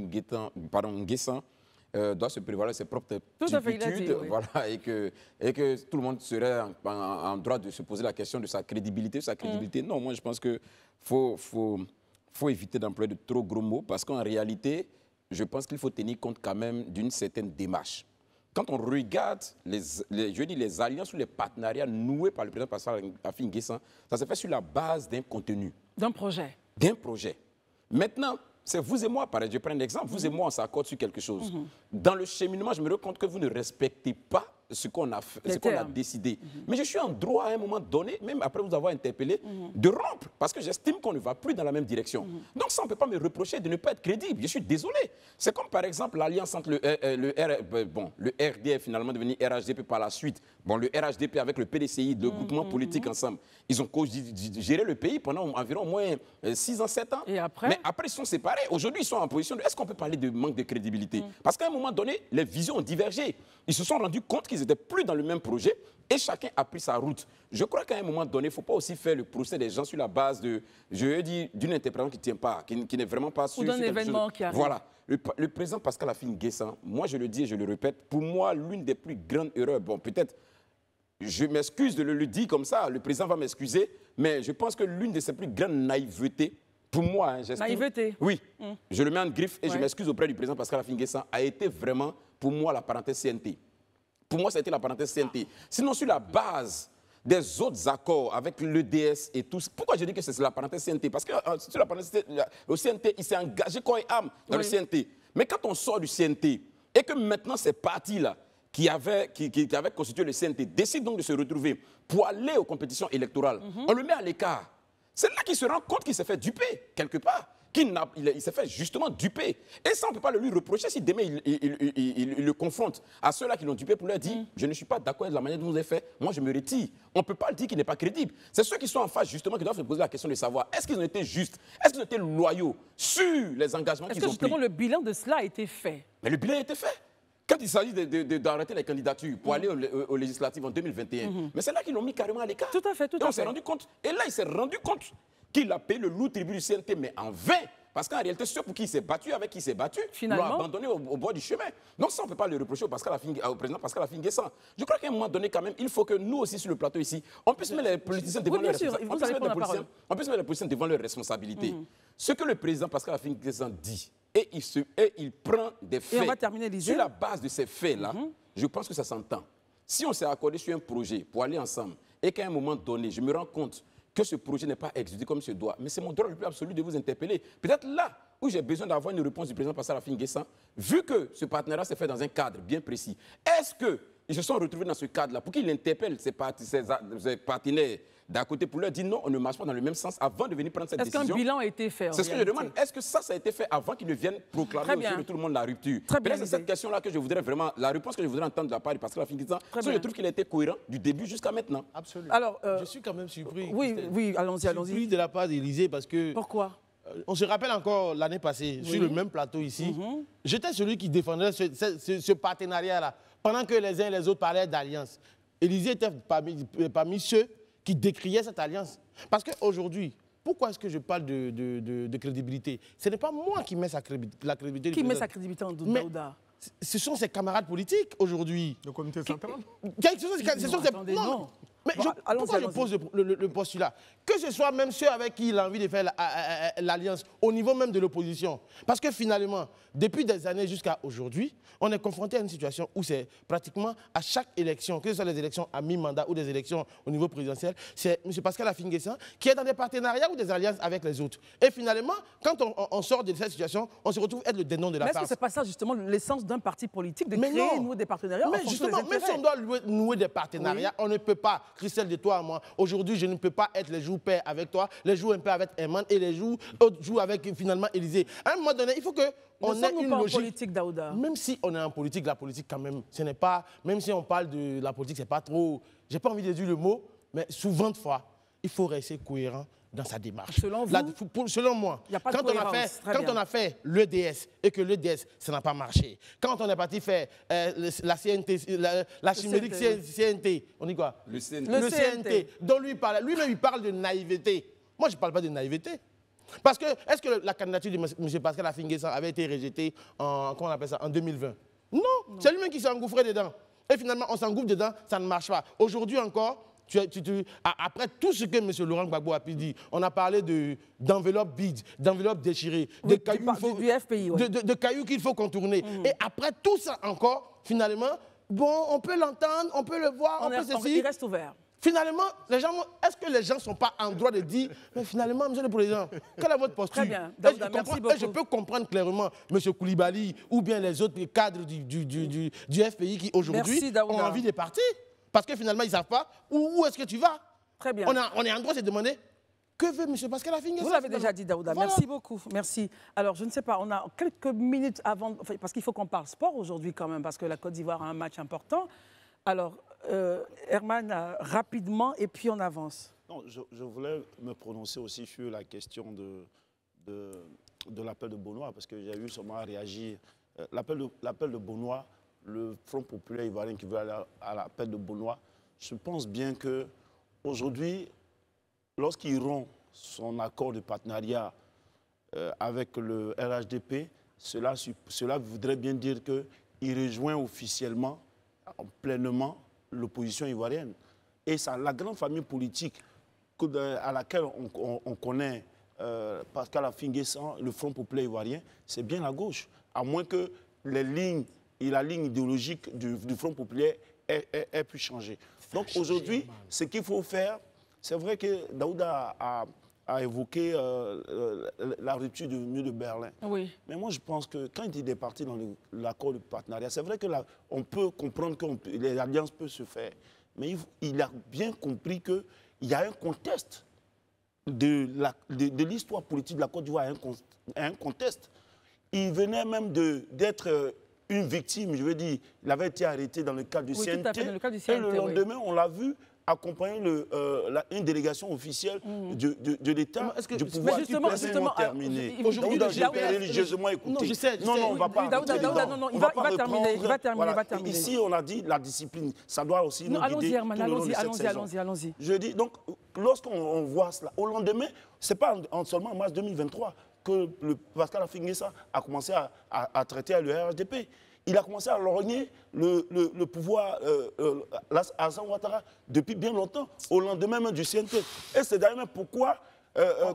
Guessan doit se prévoir ses propres turpitudes, voilà, et que tout le monde serait en droit de se poser la question de sa crédibilité. Non, moi je pense qu'il faut éviter d'employer de trop gros mots parce qu'en réalité, je pense qu'il faut tenir compte quand même d'une certaine démarche. Quand on regarde les alliances ou les partenariats noués par le président Pascal Afin Guessan, ça se fait sur la base d'un contenu. D'un projet. D'un projet. Maintenant, c'est vous et moi, pareil, je prends un exemple, vous et moi, on s'accorde sur quelque chose. Dans le cheminement, je me rends compte que vous ne respectez pas ce qu'on a, décidé. Mais je suis en droit à un moment donné, même après vous avoir interpellé, de rompre, parce que j'estime qu'on ne va plus dans la même direction. Donc ça, on ne peut pas me reprocher de ne pas être crédible. Je suis désolé. C'est comme par exemple l'alliance entre le RDF, finalement devenu RHDP par la suite. Bon, le RHDP avec le PDCI, le groupement politique ensemble, ils ont géré le pays pendant environ au moins 6 ans, 7 ans. Et après? Mais après, ils sont séparés. Aujourd'hui, ils sont en position de... Est-ce qu'on peut parler de manque de crédibilité? Parce qu'à un moment donné, les visions ont divergé. Ils se sont rendus compte qu'ils n'étaient plus dans le même projet et chacun a pris sa route. Je crois qu'à un moment donné, il ne faut pas aussi faire le procès des gens sur la base de, d'une interprétation qui ne tient pas, qui n'est vraiment pas sûre. Ou d'un événement qui arrive. Voilà. Le président Pascal Afin Guessan, moi je le dis et je le répète, pour moi, l'une des plus grandes erreurs, bon peut-être, je m'excuse de le dire comme ça, le président va m'excuser, mais je pense que l'une de ses plus grandes naïvetés, pour moi, hein, j'estime... Naïveté? Oui. Je le mets en griffe et je m'excuse auprès du président Pascal Afin Guessan, a été vraiment, pour moi, la parenthèse CNT. Pour moi, ça a été la parenthèse CNT. Sinon, sur la base des autres accords avec l'EDS et tout, pourquoi je dis que c'est la parenthèse CNT? Parce que sur la parenthèse, le CNT, il s'est engagé corps et âme dans le CNT. Mais quand on sort du CNT et que maintenant ces partis-là qui avait constitué le CNT décide donc de se retrouver pour aller aux compétitions électorales, on le met à l'écart. C'est là qu'il se rend compte qu'il s'est fait duper, quelque part. Il s'est fait justement duper. Et ça, on ne peut pas le lui reprocher si demain il le confronte à ceux-là qui l'ont dupé pour leur dire je ne suis pas d'accord avec la manière dont vous avez fait, moi je me retire. On ne peut pas le dire qu'il n'est pas crédible. C'est ceux qui sont en face justement qui doivent se poser la question de savoir est-ce qu'ils ont été justes, est-ce qu'ils ont été loyaux sur les engagements qu'ils ont pris. Est-ce que justement le bilan de cela a été fait? Mais le bilan a été fait. Quand il s'agit d'arrêter les candidatures pour aller aux législatives en 2021, mais c'est là qu'ils l'ont mis carrément à l'écart. Tout à fait, tout à fait. Et on s'est rendu compte. Et là, il s'est rendu compte qu'il a payé le lourd tribut du CNT, mais en vain. Parce qu'en réalité, ceux pour qui il s'est battu, avec qui il s'est battu, l'ont abandonné au bord du chemin. Donc ça, on ne peut pas le reprocher au président Pascal Affi-N'Guessan. Je crois qu'à un moment donné, quand même, il faut que nous aussi, sur le plateau ici, on puisse mettre les politiciens devant leurs responsabilités. On puisse mettre les politiciens devant leurs responsabilités. Ce que le président Pascal Affi-N'Guessan dit, et il prend des faits. Et on va terminer, sur la base de ces faits-là, je pense que ça s'entend. Si on s'est accordé sur un projet pour aller ensemble, et qu'à un moment donné, je me rends compte que ce projet n'est pas exécuté comme se doit, mais c'est mon droit le plus absolu de vous interpeller. Peut-être là où j'ai besoin d'avoir une réponse du président Pascal Affi-N'Guessan, vu que ce partenariat s'est fait dans un cadre bien précis, est-ce qu'ils se sont retrouvés dans ce cadre-là pour qu'ils interpellent ses partenaires d'à côté pour leur dire non, on ne marche pas dans le même sens avant de venir prendre cette décision? Est-ce qu'un bilan a été fait? C'est ce que je demande. Est-ce que ça a été fait avant qu'ils ne viennent proclamer aux yeux de tout le monde la rupture? Peut-être c'est cette question-là que je voudrais vraiment, la réponse que je voudrais entendre de la part de Pascal Affi-N'Guessan. Je trouve qu'il a été cohérent du début jusqu'à maintenant. Absolument. Alors, je suis quand même surpris. Oui, allons-y. Surpris de la part d'Élysée parce que... Pourquoi? On se rappelle encore l'année passée, sur le même plateau ici, j'étais celui qui défendait ce partenariat-là, pendant que les uns et les autres parlaient d'alliance. Élysée était parmi ceux qui décriaient cette alliance. Parce qu'aujourd'hui, pourquoi est-ce que je parle de crédibilité? Ce n'est pas moi qui mets la crédibilité. Qui met sa crédibilité en doute, Daouda? Ce sont ses camarades politiques aujourd'hui. Le comité central? Non. Mais pourquoi je pose le postulat? Que ce soit même ceux avec qui il a envie de faire l'alliance, au niveau même de l'opposition. Parce que finalement, depuis des années jusqu'à aujourd'hui, on est confronté à une situation où c'est pratiquement à chaque élection, que ce soit les élections à mi-mandat ou des élections au niveau présidentiel, c'est M. Pascal Affi-N'Guessan qui est dans des partenariats ou des alliances avec les autres. Et finalement, quand on sort de cette situation, on se retrouve être le dénon de la farce. Mais est-ce que c'est pas ça justement l'essence d'un parti politique, de créer nouer des partenariats? Mais justement, même si on doit nouer des partenariats, on ne peut pas, Christelle, de toi à moi, aujourd'hui je ne peux pas être les jours père avec toi, les jours impairs avec Herman et les jours autres jours avec finalement Élysée. À un moment donné, il faut que on ait une logique. En politique, Daouda. Même si on est en politique, la politique quand même, ce n'est pas, même si on parle de la politique, c'est pas trop, j'ai pas envie de dire le mot, mais souvent de fois, il faut rester cohérent dans sa démarche. Selon vous? Selon moi, quand on a fait l'EDS et que l'EDS, ça n'a pas marché, quand on est parti faire la CNT, la chimérique CNT, on dit quoi? Le CNT, dont lui-même il parle de naïveté. Moi, je ne parle pas de naïveté. Parce que, est-ce que la candidature de M. Pascal Affi-N'Guessan avait été rejetée en 2020? Non. C'est lui-même qui s'est engouffré dedans. Et finalement, on s'engouffre dedans, ça ne marche pas. Aujourd'hui encore, après tout ce que M. Laurent Gbagbo a pu dire, on a parlé d'enveloppe bide, d'enveloppe déchirée, de cailloux qu'il faut contourner. Et après tout ça encore, finalement, bon, on peut l'entendre, on peut le voir, on peut ceci. Il reste ouvert. Finalement, est-ce que les gens ne sont pas en droit de dire, mais finalement, M. le Président, quelle est votre posture? Très bien. Daouda, merci beaucoup. Je peux comprendre clairement M. Koulibaly ou bien les autres cadres du FPI qui aujourd'hui ont envie de partir. Parce que finalement, ils ne savent pas où est-ce que tu vas. Très bien. On est en droit de se demander que veut M. Pascal Affi-N'Guessan. Vous l'avez déjà dit, Daouda. Voilà. Merci beaucoup. Merci. Alors, je ne sais pas, on a quelques minutes avant, parce qu'il faut qu'on parle sport aujourd'hui quand même, parce que la Côte d'Ivoire a un match important. Alors, Herman, rapidement, et puis on avance. Non, je voulais me prononcer aussi sur la question de l'appel de Benoît, parce que j'ai eu seulement réagir. L'appel de Benoît, le Front populaire ivoirien qui veut aller à l'appel de Benoît, je pense bien qu'aujourd'hui, lorsqu'il rompt son accord de partenariat avec le RHDP, cela voudrait bien dire qu'il rejoint officiellement, pleinement, l'opposition ivoirienne. Et ça, la grande famille politique à laquelle on connaît Pascal Affi-N'Guessan, le Front populaire ivoirien, c'est bien la gauche. À moins que la ligne idéologique du Front populaire ait pu changer. Donc aujourd'hui, ce qu'il faut faire, c'est vrai que Daouda a a évoqué la rupture du mur de Berlin. Oui. Mais moi, je pense que quand il est parti dans l'accord de partenariat, c'est vrai que là, on peut comprendre que les alliances peuvent se faire. Mais il a bien compris qu'il y a un contexte de l'histoire politique de la Côte d'Ivoire, un contexte. Il venait même d'être une victime, je veux dire. Il avait été arrêté dans le cadre du CNT. Tout à fait, dans le cadre du CNT, et le lendemain, on l'a vu accompagner une délégation officielle de l'État du pouvoir. Justement, Aujourd'hui, j'ai religieusement écouté. Non, on ne va pas. Il va terminer. Ici, on a dit la discipline. Ça doit aussi nous guider tout le long de cette saison. Allons-y. Je dis, donc, lorsqu'on voit cela, au lendemain, ce n'est pas seulement en mars 2023 que Pascal Affi-N'Guessan a commencé à traiter le RHDP. Il a commencé à lorgner le pouvoir à Alassane Ouattara depuis bien longtemps, au lendemain même du CNT. Et c'est d'ailleurs pourquoi,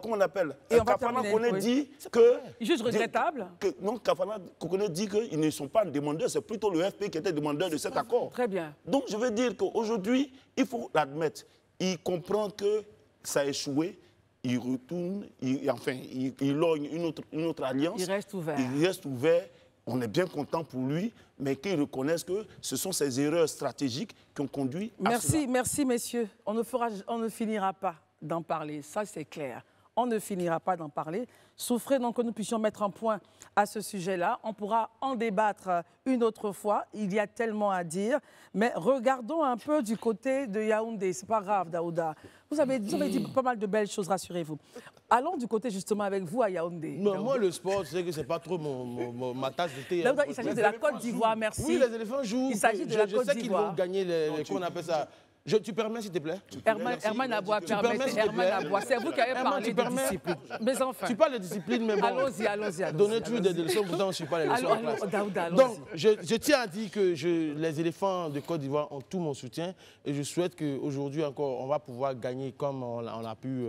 comment on appelle, Kafana Koné dit que... Juste regrettable. Non, Kafana Koné dit qu'ils ne sont pas demandeurs, c'est plutôt le FP qui était demandeur de cet accord. Très bien. Donc je veux dire qu'aujourd'hui, il faut l'admettre. Il comprend que ça a échoué. Il retourne, il logne une autre alliance. Il reste ouvert. Il reste ouvert. On est bien content pour lui, mais qu'il reconnaisse que ce sont ces erreurs stratégiques qui ont conduit à cela. Merci, messieurs. On ne finira pas d'en parler, ça c'est clair. On ne finira pas d'en parler. Souffrez donc que nous puissions mettre un point à ce sujet-là. On pourra en débattre une autre fois. Il y a tellement à dire. Mais regardons un peu du côté de Yaoundé. C'est pas grave, Daouda. Vous avez dit pas mal de belles choses, rassurez-vous. Allons du côté justement avec vous à Yaoundé. Non, moi, le sport, je sais que ce n'est pas trop ma tasse de thé. Daouda, il s'agit de la Côte d'Ivoire, merci. Oui, les éléphants jouent. Il s'agit de la Côte d'Ivoire. Je sais qu'ils vont gagner, comment on appelle ça. Tu permets, s'il te plaît? Herman Aboua, permettez. Herman Aboua, c'est vous qui avez parlé de discipline. Mais enfin. Tu parles de discipline, mais bon. Allons-y. Donnez-nous des leçons, pourtant je ne suis pas les leçons en classe. Daouda, donc, je tiens à dire que les éléphants de Côte d'Ivoire ont tout mon soutien et je souhaite qu'aujourd'hui encore, on va pouvoir gagner comme on a pu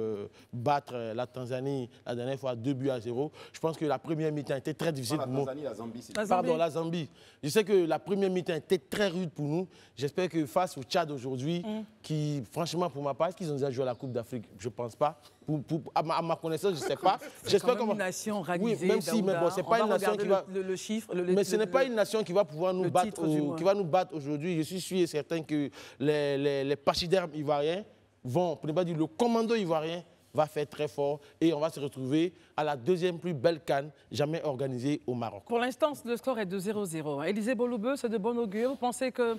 battre la Tanzanie la dernière fois 2-0. Je pense que la première mi-temps était très difficile pour nous. La Tanzanie, la Zambie. Pardon, la Zambie. Je sais que la première mi-temps était très rude pour nous. J'espère que face au Tchad aujourd'hui, qui, franchement, pour ma part, est-ce qu'ils ont déjà joué à la Coupe d'Afrique? Je ne pense pas. À ma connaissance, je ne sais pas. J'espère comme une nation ragisée. Oui, même si, mais bon, c'est pas une nation qui va. Le chiffre, mais ce n'est pas une nation qui va pouvoir nous battre, qui va nous battre aujourd'hui. Je suis sûr et certain que les pachydermes ivoiriens vont, pour ne pas dire le commando ivoirien, va faire très fort et on va se retrouver à la deuxième plus belle CAN jamais organisée au Maroc. Pour l'instant, le score est de 0-0. Élisée Boloubeu, c'est de bon augure. Vous pensez que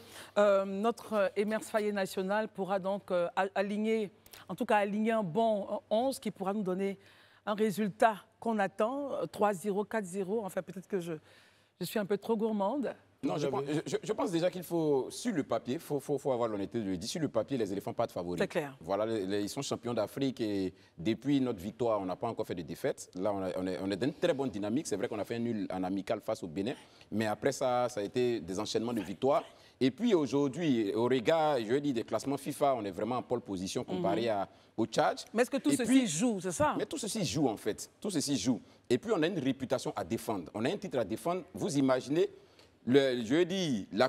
notre Emers Faye national pourra donc aligner un bon 11 qui pourra nous donner un résultat qu'on attend, 3-0, 4-0, enfin peut-être que je suis un peu trop gourmande. Non, je pense déjà qu'il faut, sur le papier, faut avoir l'honnêteté de le dire, sur le papier, les éléphants pas de favoris. C'est clair. Voilà, ils sont champions d'Afrique et depuis notre victoire, on n'a pas encore fait de défaite. Là, on est dans une très bonne dynamique. C'est vrai qu'on a fait un nul en amical face au Bénin, mais après ça a été des enchaînements de victoires. Et puis aujourd'hui, au regard, je dis, des classements FIFA, on est vraiment en pole position comparé au Tchad. Mais est-ce que tout ceci joue, c'est ça? Mais tout ceci joue en fait, tout ceci joue. Et puis on a une réputation à défendre, on a un titre à défendre. Vous imaginez, je dis, la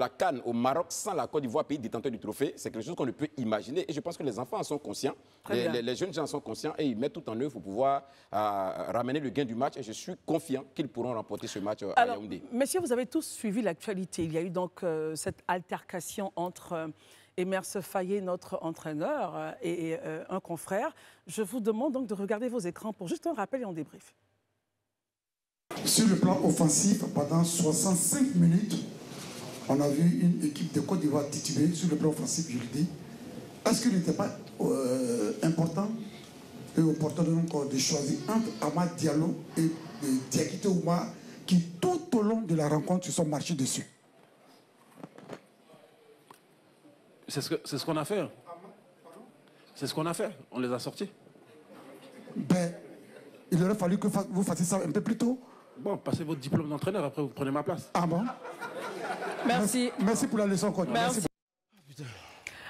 CAN au Maroc sans la Côte d'Ivoire, pays détenteur du trophée, c'est quelque chose qu'on ne peut imaginer. Et je pense que les enfants en sont conscients, les jeunes gens en sont conscients et ils mettent tout en œuvre pour pouvoir ramener le gain du match. Et je suis confiant qu'ils pourront remporter ce match à Yaoundé. Messieurs, vous avez tous suivi l'actualité. Il y a eu donc cette altercation entre Emers Faye, notre entraîneur, et un confrère. Je vous demande donc de regarder vos écrans pour juste un rappel et un débrief. Sur le plan offensif, pendant 65 minutes, on a vu une équipe de Côte d'Ivoire titubée sur le plan offensif, je le dis. Est-ce qu'il n'était pas important et opportun de choisir entre Amad Diallo et Diakité Oumar qui, tout au long de la rencontre, se sont marchés dessus? C'est ce qu'on a fait. C'est ce qu'on a fait. On les a sortis. Ben, il aurait fallu que vous fassiez ça un peu plus tôt. Bon, passez votre diplôme d'entraîneur, après vous prenez ma place. Ah bon? Merci. Merci pour la leçon, coach. Merci.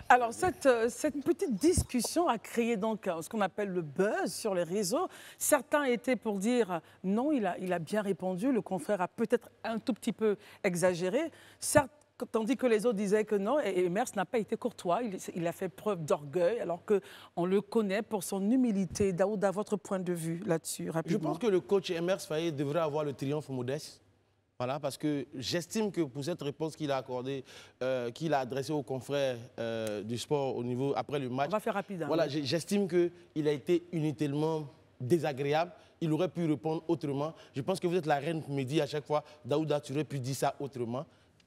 Alors, cette petite discussion a créé donc ce qu'on appelle le buzz sur les réseaux. Certains étaient pour dire non, il a bien répondu, le confrère a peut-être un tout petit peu exagéré. tandis que les autres disaient que non. Et Mers n'a pas été courtois. Il a fait preuve d'orgueil, alors qu'on le connaît pour son humilité. Daouda, votre point de vue là-dessus, rapidement. Je pense que le coach Emers Faé devrait avoir le triomphe modeste. Voilà, parce que j'estime que pour cette réponse qu'il a accordée, qu'il a adressée aux confrères du sport au niveau après le match. On va faire rapide. Hein, voilà, j'estime qu'il a été inutilement désagréable. Il aurait pu répondre autrement. Je pense que vous êtes la reine qui me dit à chaque fois, Daouda, tu aurais pu dire ça autrement.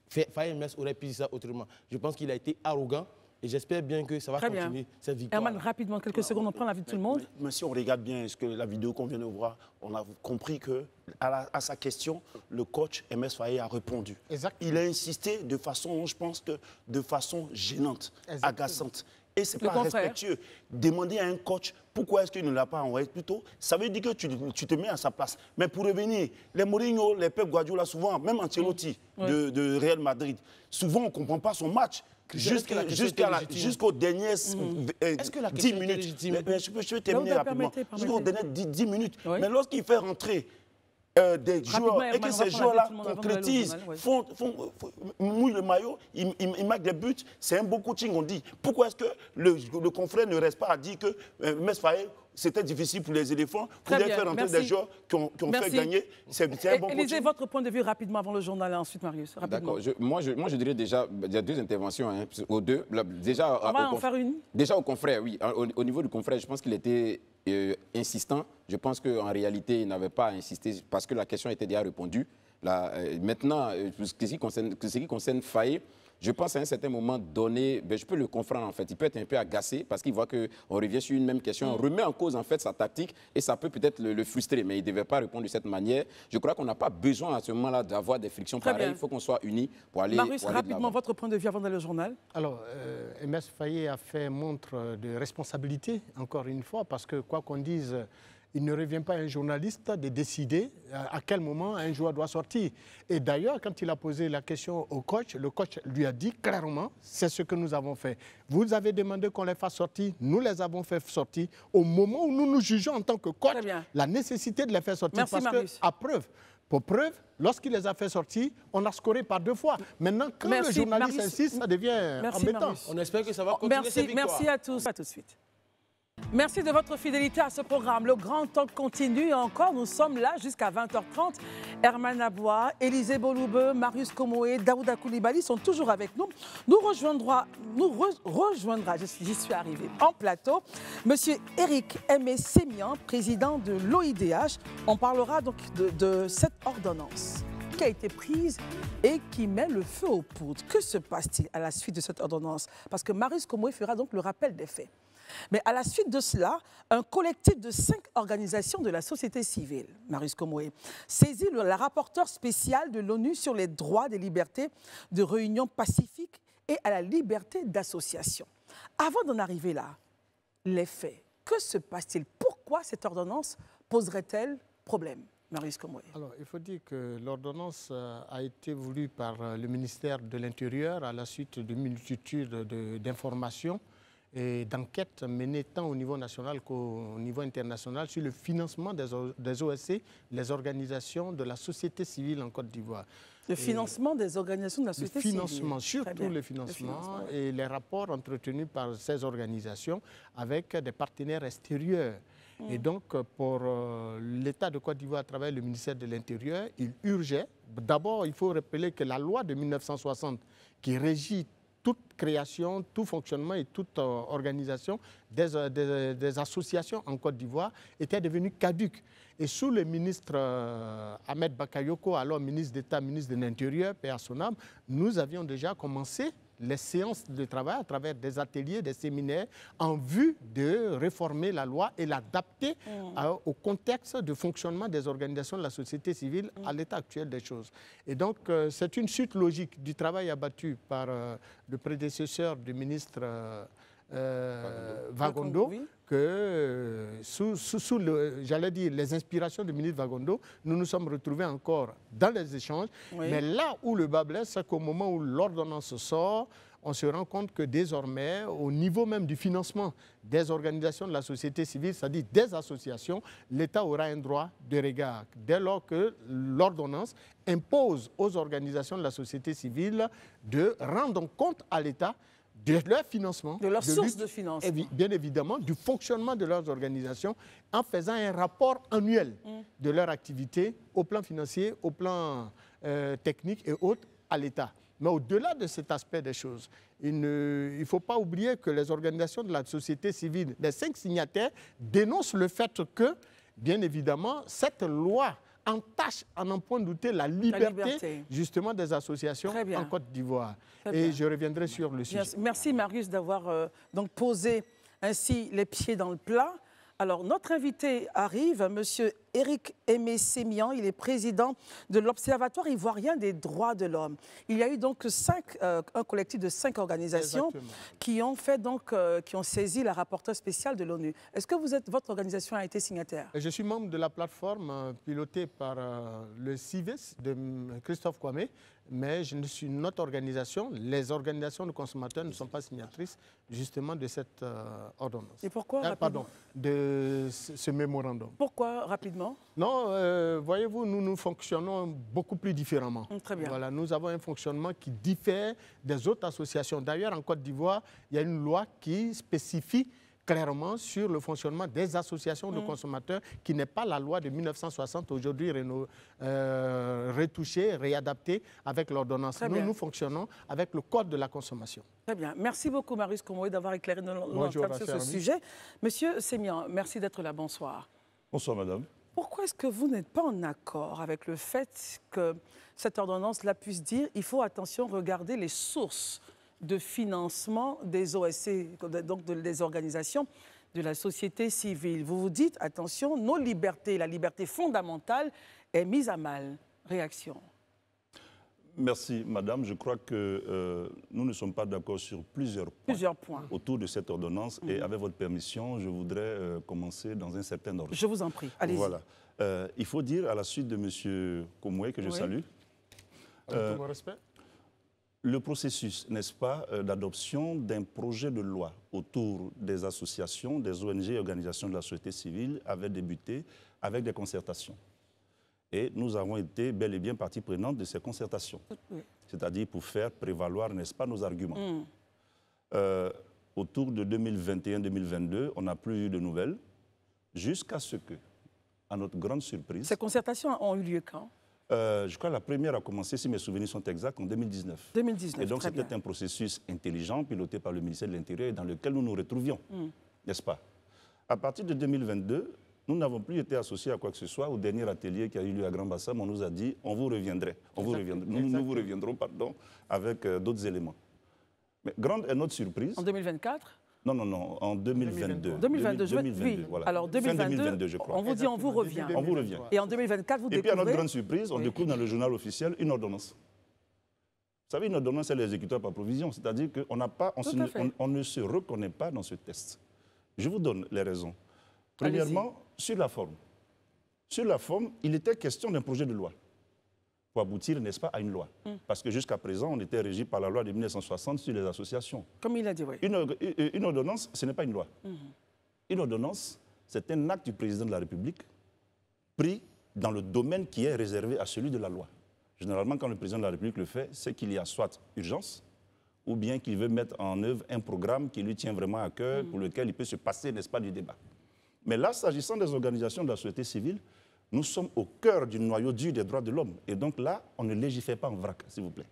Faye Mers aurait pu dire ça autrement. Je pense qu'il a été arrogant. Et j'espère bien que ça va continuer cette victoire. Herman, rapidement, quelques secondes, on prend l'avis de tout le monde. Mais si on regarde bien la vidéo qu'on vient de voir, on a compris qu'à sa question, le coach MS Faye a répondu. Exactement. Il a insisté de façon, je pense, de façon gênante, agaçante. Et ce n'est pas respectueux. Demander à un coach pourquoi est-ce qu'il ne l'a pas envoyé plus tôt, ça veut dire que tu te mets à sa place. Mais pour revenir, les Mourinho, les Pep Guardiola, souvent, même Ancelotti de Real Madrid, souvent on ne comprend pas son match. Jusqu'aux dernières 10 minutes. Je peux terminer rapidement. Jusqu'aux dernières 10 minutes. Mais lorsqu'il fait rentrer des joueurs et que ces joueurs-là concrétisent, mouillent le maillot, ils marquent des buts, c'est un beau coaching, on dit. Pourquoi est-ce que le confrère ne reste pas à dire que Mers Faye, c'était difficile pour les éléphants, pour faire rentrer des joueurs qui ont fait gagner. C'est un bon coaching. Élisez, votre point de vue rapidement avant le journal et ensuite Marius. D'accord. Moi, je dirais déjà, il y a deux interventions. Hein, aux deux. Déjà, on va en faire une. Déjà au confrère, oui. Au niveau du confrère, je pense qu'il était insistant. Je pense qu'en réalité, il n'avait pas à insister parce que la question était déjà répondue. Maintenant, ce qui concerne Faye, je pense à un certain moment donné, je peux le comprendre en fait. Il peut être un peu agacé parce qu'il voit qu'on revient sur une même question, on remet en cause en fait sa tactique et ça peut peut-être le frustrer, mais il ne devait pas répondre de cette manière. Je crois qu'on n'a pas besoin à ce moment-là d'avoir des frictions pareilles. Il faut qu'on soit unis pour aller. Marius, rapidement, votre point de vue avant d'aller au journal. Alors, Mers Faye a fait montre de responsabilité, encore une fois, parce que quoi qu'on dise, il ne revient pas à un journaliste de décider à quel moment un joueur doit sortir. Et d'ailleurs, quand il a posé la question au coach, le coach lui a dit clairement, c'est ce que nous avons fait. Vous avez demandé qu'on les fasse sortir, nous les avons fait sortir au moment où nous nous jugeons en tant que coach la nécessité de les faire sortir. Merci, parce qu'à preuve, pour preuve, lorsqu'il les a fait sortir, on a scoré par 2 fois. Maintenant, quand le journaliste insiste, ça devient embêtant. Marius. On espère que ça va continuer cette victoire. Merci à tous. À tout de suite. Merci de votre fidélité à ce programme. Le grand talk continue et encore, nous sommes là jusqu'à 20h30. Herman Aboua, Élisée Boloubeu, Marius Komoé, Daouda Coulibaly sont toujours avec nous. Nous rejoindra, j'y suis arrivée, en plateau, Monsieur Éric Aimé Sémian, président de l'OIDH. On parlera donc de cette ordonnance qui a été prise et qui met le feu aux poudres. Que se passe-t-il à la suite de cette ordonnance? Parce que Marius Komoé fera donc le rappel des faits. Mais à la suite de cela, un collectif de 5 organisations de la société civile, Marius Komoé, saisit la rapporteure spéciale de l'ONU sur les droits des libertés de réunion pacifique et à la liberté d'association. Avant d'en arriver là, les faits, que se passe-t-il? Pourquoi cette ordonnance poserait-elle problème? Marius Komoé. Alors, il faut dire que l'ordonnance a été voulue par le ministère de l'Intérieur à la suite d'une multitude d'informations et d'enquêtes menées tant au niveau national qu'au niveau international sur le financement des OSC, les organisations de la société civile en Côte d'Ivoire. Le financement des organisations de la société civile. Le financement, surtout le financement et les rapports entretenus par ces organisations avec des partenaires extérieurs. Et donc, pour l'État de Côte d'Ivoire, à travers le ministère de l'Intérieur, il urgeait. D'abord, il faut rappeler que la loi de 1960 qui régit toute création, tout fonctionnement et toute organisation des associations en Côte d'Ivoire était devenue caduque. Et sous le ministre Ahmed Bakayoko, alors ministre d'État, ministre de l'Intérieur, paix à son âme, nous avions déjà commencé les séances de travail à travers des ateliers, des séminaires, en vue de réformer la loi et l'adapter au contexte de fonctionnement des organisations de la société civile à l'état actuel des choses. Et donc, c'est une suite logique du travail abattu par le prédécesseur du ministre Vagondo, que sous j'allais dire, les inspirations du ministre Vagondo, nous nous sommes retrouvés encore dans les échanges. Mais là où le bas blesse, c'est qu'au moment où l'ordonnance sort, on se rend compte que désormais, au niveau même du financement des organisations de la société civile, c'est-à-dire des associations, l'État aura un droit de regard. Dès lors que l'ordonnance impose aux organisations de la société civile de rendre compte à l'État de leur financement, de leur source de financement, bien évidemment, du fonctionnement de leurs organisations, en faisant un rapport annuel de leur activité au plan financier, au plan technique et autres à l'État. Mais au-delà de cet aspect des choses, il ne faut pas oublier que les organisations de la société civile, les 5 signataires, dénoncent le fait que, bien évidemment, cette loi entache, à n'en point douter, la liberté justement des associations en Côte d'Ivoire. Et je reviendrai sur le sujet. Merci Marius d'avoir donc posé ainsi les pieds dans le plat. Alors, notre invité arrive, M. Éric Aimé Sémian. Il est président de l'Observatoire ivoirien des droits de l'homme. Il y a eu donc un collectif de 5 organisations qui ont saisi la rapporteure spéciale de l'ONU. Est-ce que votre organisation a été signataire? Je suis membre de la plateforme pilotée par le CIVES de Christophe Kwame, mais je ne suis notre organisation. Les organisations de consommateurs ne sont pas signatrices justement de cette ordonnance. Et pourquoi de ce mémorandum. Pourquoi rapidement? Non, voyez-vous, nous fonctionnons beaucoup plus différemment. Très bien. Voilà, nous avons un fonctionnement qui diffère des autres associations. D'ailleurs, en Côte d'Ivoire, il y a une loi qui spécifie clairement sur le fonctionnement des associations de consommateurs, qui n'est pas la loi de 1960, aujourd'hui retouchée, réadaptée avec l'ordonnance. Nous fonctionnons avec le Code de la consommation. Très bien. Merci beaucoup, Marius Komoé, d'avoir éclairé nos lanternes sur ce sujet. Monsieur Sémian, merci d'être là. Bonsoir. Bonsoir, madame. Pourquoi est-ce que vous n'êtes pas en accord avec le fait que cette ordonnance-là puisse dire il faut, attention, regarder les sources de financement des OSC, donc des organisations de la société civile? Vous vous dites, attention, nos libertés, la liberté fondamentale est mise à mal. Réaction? Merci, madame. Je crois que nous ne sommes pas d'accord sur plusieurs points autour de cette ordonnance. Et avec votre permission, je voudrais commencer dans un certain ordre. Je vous en prie, allez-y. Voilà. Il faut dire, à la suite de M. Komoé, que je salue, avec tout mon respect, le processus, n'est-ce pas, d'adoption d'un projet de loi autour des associations, des ONG et organisations de la société civile avait débuté avec des concertations. Et nous avons été bel et bien partie prenante de ces concertations, c'est-à-dire pour faire prévaloir, n'est-ce pas, nos arguments. Autour de 2021-2022, on n'a plus eu de nouvelles, jusqu'à ce que, à notre grande surprise... Ces concertations ont eu lieu quand? Je crois que la première a commencé, si mes souvenirs sont exacts, en 2019. 2019, et donc c'était un processus intelligent, piloté par le ministère de l'Intérieur, et dans lequel nous nous retrouvions, n'est-ce pas? À partir de 2022, nous n'avons plus été associés à quoi que ce soit. Au dernier atelier qui a eu lieu à Grand Bassam, on nous a dit on vous reviendrait. Nous vous reviendrons avec d'autres éléments. Mais grande est notre surprise. En 2024? Non, en 2022. 2022, oui. Voilà. Alors 2022, je crois. on vous dit on vous revient. On vous revient. Et en 2024, vous découvrez... Et puis à notre grande surprise, on découvre dans le journal officiel une ordonnance. Vous savez, une ordonnance, c'est l'exécuteur par provision. C'est-à-dire qu'on on ne se reconnaît pas dans ce test. Je vous donne les raisons. Premièrement, sur la forme. Sur la forme, il était question d'un projet de loi pour aboutir, n'est-ce pas, à une loi. Parce que jusqu'à présent, on était régi par la loi de 1960 sur les associations. Comme il a dit, oui. Une ordonnance, ce n'est pas une loi. Une ordonnance, c'est un acte du président de la République pris dans le domaine qui est réservé à celui de la loi. Généralement, quand le président de la République le fait, c'est qu'il y a soit urgence, ou bien qu'il veut mettre en œuvre un programme qui lui tient vraiment à cœur, pour lequel il peut se passer, n'est-ce pas, du débat. Mais là, s'agissant des organisations de la société civile, nous sommes au cœur du noyau dur des droits de l'homme. Et donc là, on ne légifère pas en vrac, s'il vous plaît.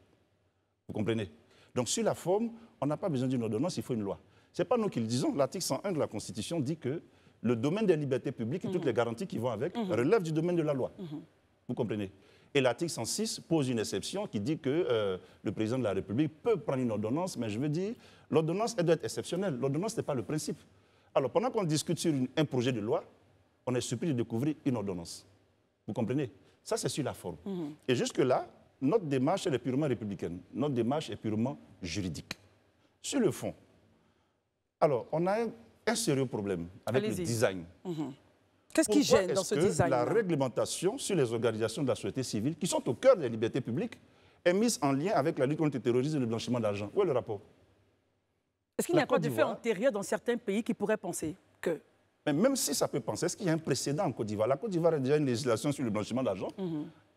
Vous comprenez? Donc sur la forme, on n'a pas besoin d'une ordonnance, il faut une loi. Ce n'est pas nous qui le disons. L'article 101 de la Constitution dit que le domaine des libertés publiques et toutes les garanties qui vont avec relèvent du domaine de la loi. Vous comprenez? Et l'article 106 pose une exception qui dit que le président de la République peut prendre une ordonnance, mais je veux dire, l'ordonnance, elle doit être exceptionnelle. L'ordonnance n'est pas le principe. Alors, pendant qu'on discute sur un projet de loi, on est surpris de découvrir une ordonnance. Vous comprenez? Ça, c'est sur la forme. Et jusque-là, notre démarche, elle est purement républicaine. Notre démarche est purement juridique. Sur le fond, alors, on a un sérieux problème avec le design. Qu'est-ce qui gêne dans ce design? La réglementation sur les organisations de la société civile, qui sont au cœur des libertés publiques, est mise en lien avec la lutte contre le terrorisme et le blanchiment d'argent. Où est le rapport? Est-ce qu'il n'y a pas de fait antérieur dans certains pays qui pourraient penser que... Mais même si ça peut penser, est-ce qu'il y a un précédent en Côte d'Ivoire? La Côte d'Ivoire a déjà une législation sur le blanchiment d'argent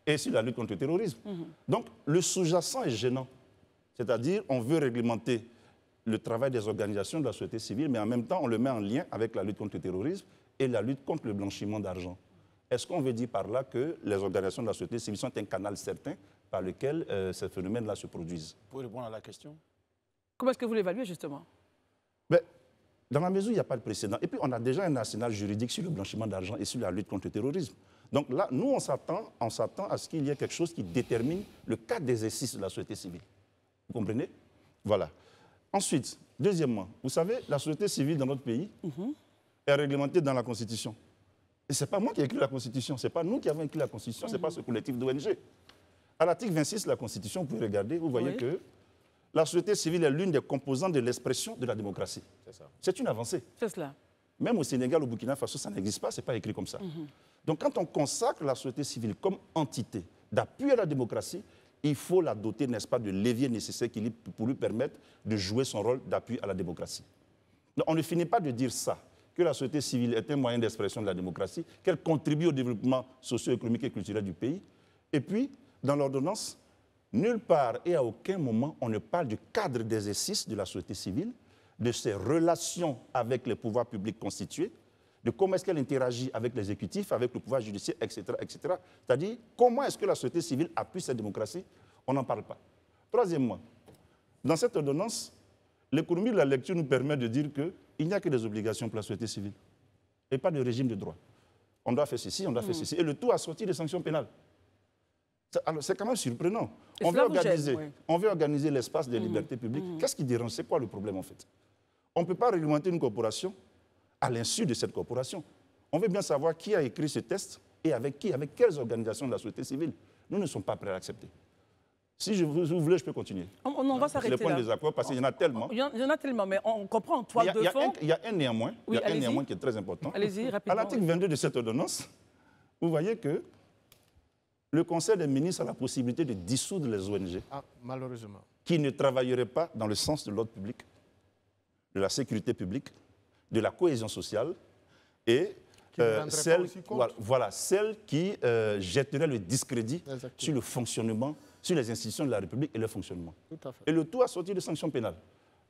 et sur la lutte contre le terrorisme. Donc, le sous-jacent est gênant. C'est-à-dire, on veut réglementer le travail des organisations de la société civile, mais en même temps, on le met en lien avec la lutte contre le terrorisme et la lutte contre le blanchiment d'argent. Est-ce qu'on veut dire par là que les organisations de la société civile sont un canal certain par lequel ces phénomènes-là se produisent? Pour répondre à la question. Comment est-ce que vous l'évaluez, justement? Dans la mesure où il n'y a pas de précédent. Et puis, on a déjà un arsenal juridique sur le blanchiment d'argent et sur la lutte contre le terrorisme. Donc là, nous, on s'attend à ce qu'il y ait quelque chose qui détermine le cadre d'exercice de la société civile. Vous comprenez? Voilà. Ensuite, deuxièmement, vous savez, la société civile dans notre pays est réglementée dans la Constitution. Et ce n'est pas moi qui ai écrit la Constitution, ce n'est pas nous qui avons écrit la Constitution, ce n'est pas ce collectif d'ONG. À l'article 26 de la Constitution, vous pouvez regarder, vous voyez que la société civile est l'une des composantes de l'expression de la démocratie. C'est une avancée. C'est cela. Même au Sénégal, au Burkina Faso, ça n'existe pas, ce n'est pas écrit comme ça. Donc quand on consacre la société civile comme entité d'appui à la démocratie, il faut la doter, n'est-ce pas, de leviers nécessaires pour lui permettre de jouer son rôle d'appui à la démocratie. Donc, on ne finit pas de dire ça, que la société civile est un moyen d'expression de la démocratie, qu'elle contribue au développement socio-économique et culturel du pays. Et puis, dans l'ordonnance, nulle part et à aucun moment, on ne parle du cadre d'exercice de la société civile, de ses relations avec les pouvoirs publics constitués, de comment est-ce qu'elle interagit avec l'exécutif, avec le pouvoir judiciaire, etc. etc. C'est-à-dire, comment est-ce que la société civile appuie cette démocratie? On n'en parle pas. Troisièmement, dans cette ordonnance, l'économie de la lecture nous permet de dire qu'il n'y a que des obligations pour la société civile et pas de régime de droit. On doit faire ceci, on doit faire ceci. Et le tout assorti des sanctions pénales. Alors, c'est quand même surprenant. On veut organiser l'espace des libertés publiques. Qu'est-ce qui dérange? C'est quoi le problème, en fait? On ne peut pas réglementer une corporation à l'insu de cette corporation. On veut bien savoir qui a écrit ce texte et avec qui, avec quelles organisations de la société civile. Nous ne sommes pas prêts à l'accepter. Si vous voulez, je peux continuer. On va s'arrêter là. Les points de désaccord, parce qu'il y en a tellement. Il y en a tellement, mais on comprend en toile de fond. Il y a un néanmoins, qui est très important. Allez-y, rapidement. À l'article 22 de cette ordonnance, vous voyez que le Conseil des ministres a la possibilité de dissoudre les ONG malheureusement, qui ne travailleraient pas dans le sens de l'ordre public, de la sécurité publique, de la cohésion sociale et celles qui jetteraient le discrédit sur le fonctionnement, sur les institutions de la République et leur fonctionnement. Tout à fait. Et le tout assorti de sanctions pénales.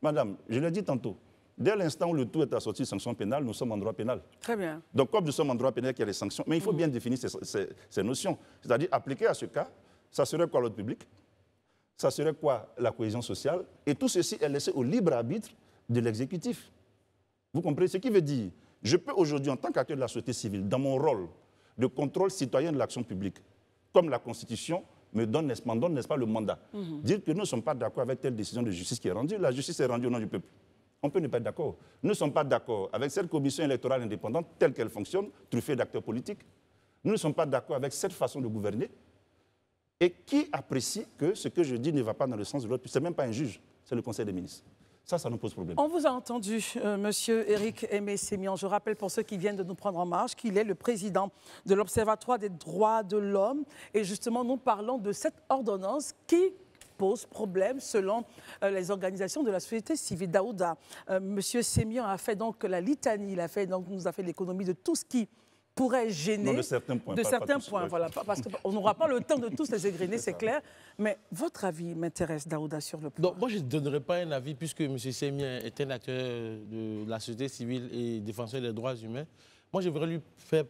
Madame, je l'ai dit tantôt, dès l'instant où le tout est assorti de sanctions pénales, nous sommes en droit pénal. Très bien. Donc, comme nous sommes en droit pénal, il y a les sanctions. Mais il faut bien définir ces notions. C'est-à-dire, appliquer à ce cas, ça serait quoi l'ordre public? Ça serait quoi la cohésion sociale? Et tout ceci est laissé au libre arbitre de l'exécutif. Vous comprenez ce qui veut dire? Je peux aujourd'hui, en tant qu'acteur de la société civile, dans mon rôle de contrôle citoyen de l'action publique, comme la Constitution me donne, n'est-ce pas, le mandat, dire que nous ne sommes pas d'accord avec telle décision de justice qui est rendue. La justice est rendue au nom du peuple. On peut ne pas être d'accord. Nous ne sommes pas d'accord avec cette commission électorale indépendante telle qu'elle fonctionne, truffée d'acteurs politiques. Nous ne sommes pas d'accord avec cette façon de gouverner. Et qui apprécie que ce que je dis ne va pas dans le sens de l'autre? Ce n'est même pas un juge, c'est le Conseil des ministres. Ça nous pose problème. On vous a entendu, monsieur Éric Aimé Sémian. Je rappelle pour ceux qui viennent de nous prendre en marche qu'il est le président de l'Observatoire des droits de l'homme. Et justement, nous parlons de cette ordonnance qui pose problème selon les organisations de la société civile. Daouda, monsieur Sémian a fait donc la litanie, nous a fait l'économie de tout ce qui pourrait gêner. Non, de certains points. Voilà, parce qu'on n'aura pas le temps de tous les égrener, c'est clair. Mais votre avis m'intéresse, Daouda, sur le point. Donc, moi, je ne donnerai pas un avis, puisque M. Sémian est un acteur de la société civile et défenseur des droits humains. Moi, je voudrais lui faire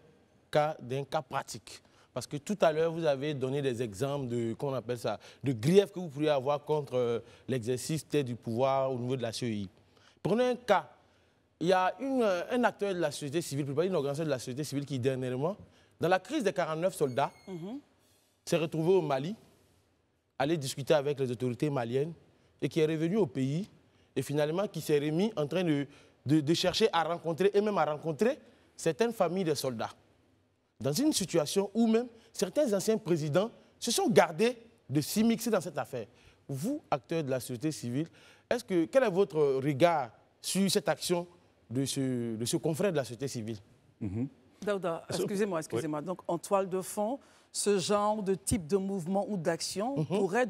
cas d'un cas pratique. Parce que tout à l'heure, vous avez donné des exemples de, comment on appelle ça, de griefs que vous pourriez avoir contre l'exercice du pouvoir au niveau de la CEI. Prenez un cas. Il y a un acteur de la société civile, une organisation de la société civile qui, dernièrement, dans la crise des 49 soldats, s'est retrouvé au Mali, allé discuter avec les autorités maliennes et qui est revenu au pays et finalement qui s'est remis en train de chercher à rencontrer et même à rencontrer certaines familles de soldats. Dans une situation où même certains anciens présidents se sont gardés de s'immiscer dans cette affaire. Vous, acteurs de la société civile, quel est votre regard sur cette action de ce confrère de la société civile? Daouda, excusez-moi. Oui. Donc, en toile de fond, ce genre de type de mouvement ou d'action pourrait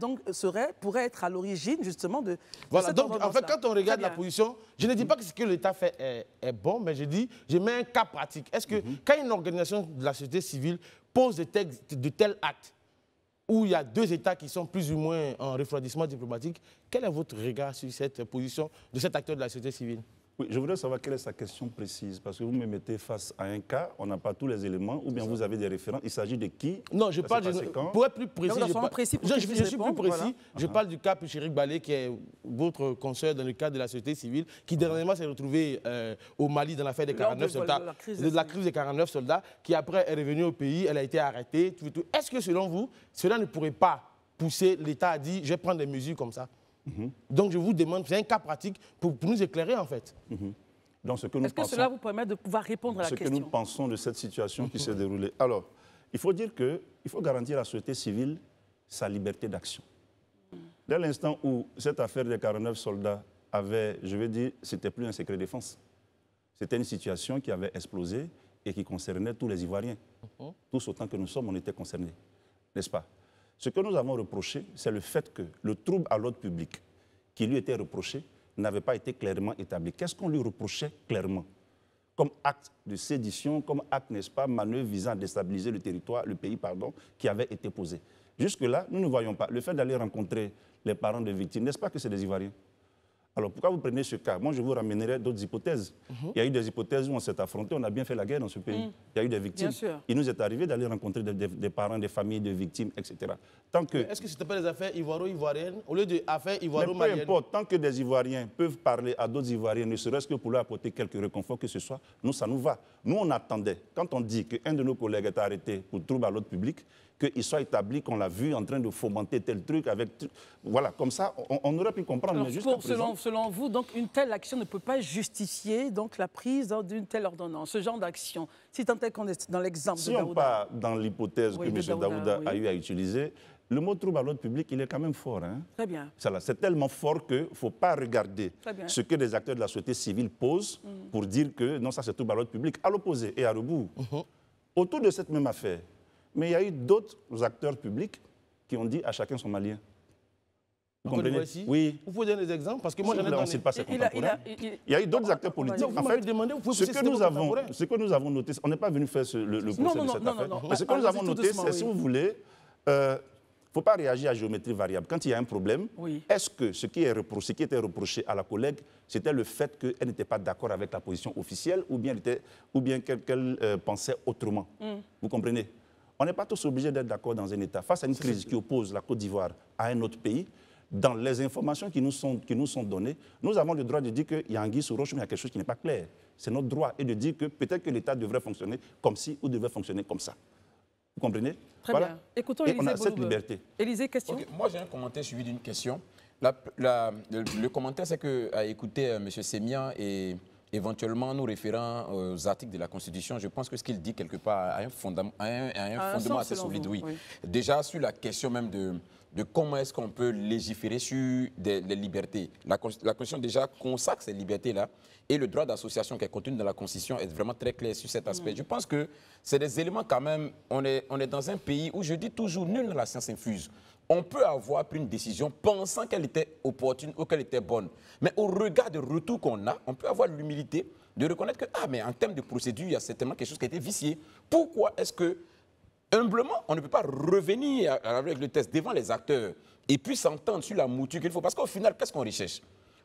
être à l'origine justement de voilà, cette donc en fait, ordonnance-là. quand on regarde la position, je ne dis pas que ce que l'État fait est bon, mais je mets un cas pratique. Est-ce que quand une organisation de la société civile pose de tels actes, où il y a deux États qui sont plus ou moins en refroidissement diplomatique, quel est votre regard sur cette position de cet acteur de la société civile? Oui, je voudrais savoir quelle est sa question précise, parce que vous me mettez face à un cas, on n'a pas tous les éléments, ou bien vous avez des référents, il s'agit de qui? Non, je parle pour être plus précis, je suis plus précis, voilà. Je parle du cas Pichéric Balé, qui est votre consoeur dans le cadre de la société civile, qui dernièrement s'est retrouvé au Mali dans l'affaire des 49 soldats, de la crise des 49 soldats, qui après est revenue au pays, elle a été arrêtée. Est-ce que selon vous, cela ne pourrait pas pousser l'État à dire, je vais prendre des mesures comme ça? Donc je vous demande, c'est un cas pratique pour nous éclairer en fait. Est-ce que cela vous permet de pouvoir répondre à la question? Ce que nous pensons de cette situation qui s'est déroulée. Alors, il faut dire qu'il faut garantir à la société civile sa liberté d'action. Dès l'instant où cette affaire des 49 soldats avait, je vais dire, c'était plus un secret défense. C'était une situation qui avait explosé et qui concernait tous les Ivoiriens. Tous autant que nous sommes, on était concernés, n'est-ce pas? Ce que nous avons reproché, c'est le fait que le trouble à l'ordre public qui lui était reproché n'avait pas été clairement établi. Qu'est-ce qu'on lui reprochait clairement? Comme acte de sédition, comme acte, n'est-ce pas, manœuvre visant à déstabiliser le territoire, le pays, pardon, qui avait été posé. Jusque-là, nous ne voyons pas. Le fait d'aller rencontrer les parents des victimes, n'est-ce pas que c'est des Ivoiriens? Alors pourquoi vous prenez ce cas? Moi, je vous ramènerai d'autres hypothèses. Il y a eu des hypothèses où on s'est affronté, on a bien fait la guerre dans ce pays. Il y a eu des victimes. Il nous est arrivé d'aller rencontrer des parents, des familles de victimes, etc. Est-ce que ce n'était pas des affaires ivoiro-ivoiriennes au lieu d'affaires ivoiro-maliennes? Peu importe, tant que des Ivoiriens peuvent parler à d'autres Ivoiriens, ne serait-ce que pour leur apporter quelques réconforts que ce soit, nous, ça nous va. Nous, on attendait, quand on dit qu'un de nos collègues est arrêté pour trouble à l'ordre public, qu'il soit établi qu'on l'a vu en train de fomenter tel truc avec... Voilà, comme ça, on aurait pu comprendre. Alors, mais selon vous, donc, une telle action ne peut pas justifier donc, la prise d'une telle ordonnance, ce genre d'action. Si tant est qu'on est dans l'exemple de Daouda. Si on part dans l'hypothèse que M. Daouda a eu à utiliser, le mot trouble à l'ordre public, il est quand même fort. Hein? Très bien. C'est tellement fort qu'il ne faut pas regarder ce que les acteurs de la société civile posent pour dire que non, ça c'est trouble à l'ordre public. À l'opposé et à rebours. Autour de cette même affaire, mais il y a eu d'autres acteurs publics qui ont dit à chacun son malien. Vous comprenez? Oui. Vous pouvez donner des exemples? Parce que moi, j'en ai donné. Pas ses contemporains. Il y a eu d'autres acteurs politiques. En fait, ce que nous avons noté, on n'est pas venu faire le procès de cette affaire. Mais ce que nous avons noté, c'est, si vous voulez, il ne faut pas réagir à géométrie variable. Quand il y a un problème, est-ce que ce qui était reproché à la collègue, c'était le fait qu'elle n'était pas d'accord avec la position officielle ou bien qu'elle pensait autrement? Vous comprenez? On n'est pas tous obligés d'être d'accord dans un État. Face à une crise qui oppose la Côte d'Ivoire à un autre pays, dans les informations qui nous sont données, nous avons le droit de dire qu'il y a anguille sous roche, mais il y a quelque chose qui n'est pas clair. C'est notre droit. Et de dire que peut-être que l'État devrait fonctionner comme ci ou devrait fonctionner comme ça. Vous comprenez? Très bien. Écoutons Élisée. On a cette liberté. Élisée, question? Moi, j'ai un commentaire suivi d'une question. Le commentaire, c'est qu'à écouter M. Sémian et éventuellement nous référant aux articles de la Constitution, je pense que ce qu'il dit quelque part a un fondement assez solide. Oui. Déjà sur la question même de comment est-ce qu'on peut légiférer sur les libertés. La Constitution déjà consacre ces libertés-là et le droit d'association qui est contenu dans la Constitution est vraiment très clair sur cet aspect. Je pense que c'est des éléments quand même, on est dans un pays où je dis toujours nul dans la science infuse. On peut avoir pris une décision pensant qu'elle était opportune ou qu'elle était bonne. Mais au regard du retour qu'on a, on peut avoir l'humilité de reconnaître que, mais en termes de procédure, il y a certainement quelque chose qui a été vicié. Pourquoi est-ce que, humblement, on ne peut pas revenir avec le texte devant les acteurs et puis s'entendre sur la mouture qu'il faut? Parce qu'au final, qu'est-ce qu'on recherche?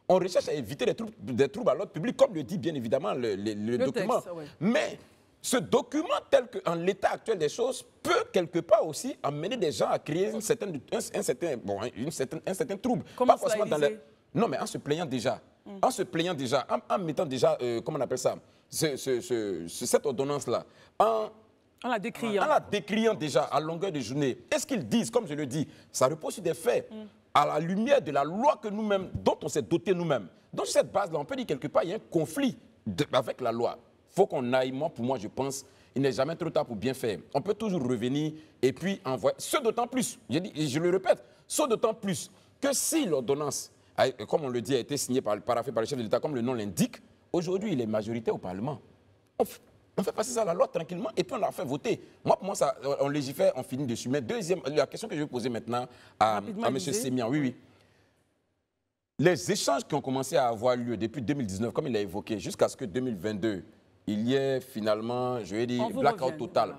On recherche à éviter des troubles à l'ordre public, comme le dit bien évidemment le document. Texte, Mais ce document, tel qu'en l'état actuel des choses, peut quelque part aussi amener des gens à créer un certain trouble. Comment pas forcément dans Non, mais en se plaignant déjà. En se plaignant déjà, en mettant déjà, comment on appelle ça, cette ordonnance-là, en la décriant déjà à longueur de journée. Est-ce qu'ils disent, comme je le dis, ça repose sur des faits, à la lumière de la loi que nous-mêmes, dont on s'est doté nous-mêmes. Donc sur cette base-là, on peut dire quelque part, il y a un conflit avec la loi. Il faut qu'on aille, pour moi, je pense, il n'est jamais trop tard pour bien faire. On peut toujours revenir et puis envoyer. Ce d'autant plus, je le répète, ce d'autant plus que si l'ordonnance, comme on le dit, a été signée paraphée par le chef de l'État, comme le nom l'indique, aujourd'hui, il est majoritaire au Parlement. On fait passer ça à la loi tranquillement et puis on l'a fait voter. Moi, pour moi, ça, on légifère, on finit dessus. Mais deuxième, la question que je vais poser maintenant à M. Sémian, oui. Les échanges qui ont commencé à avoir lieu depuis 2019, comme il l'a évoqué, jusqu'à ce que 2022, il y ait finalement, je vais dire, blackout total,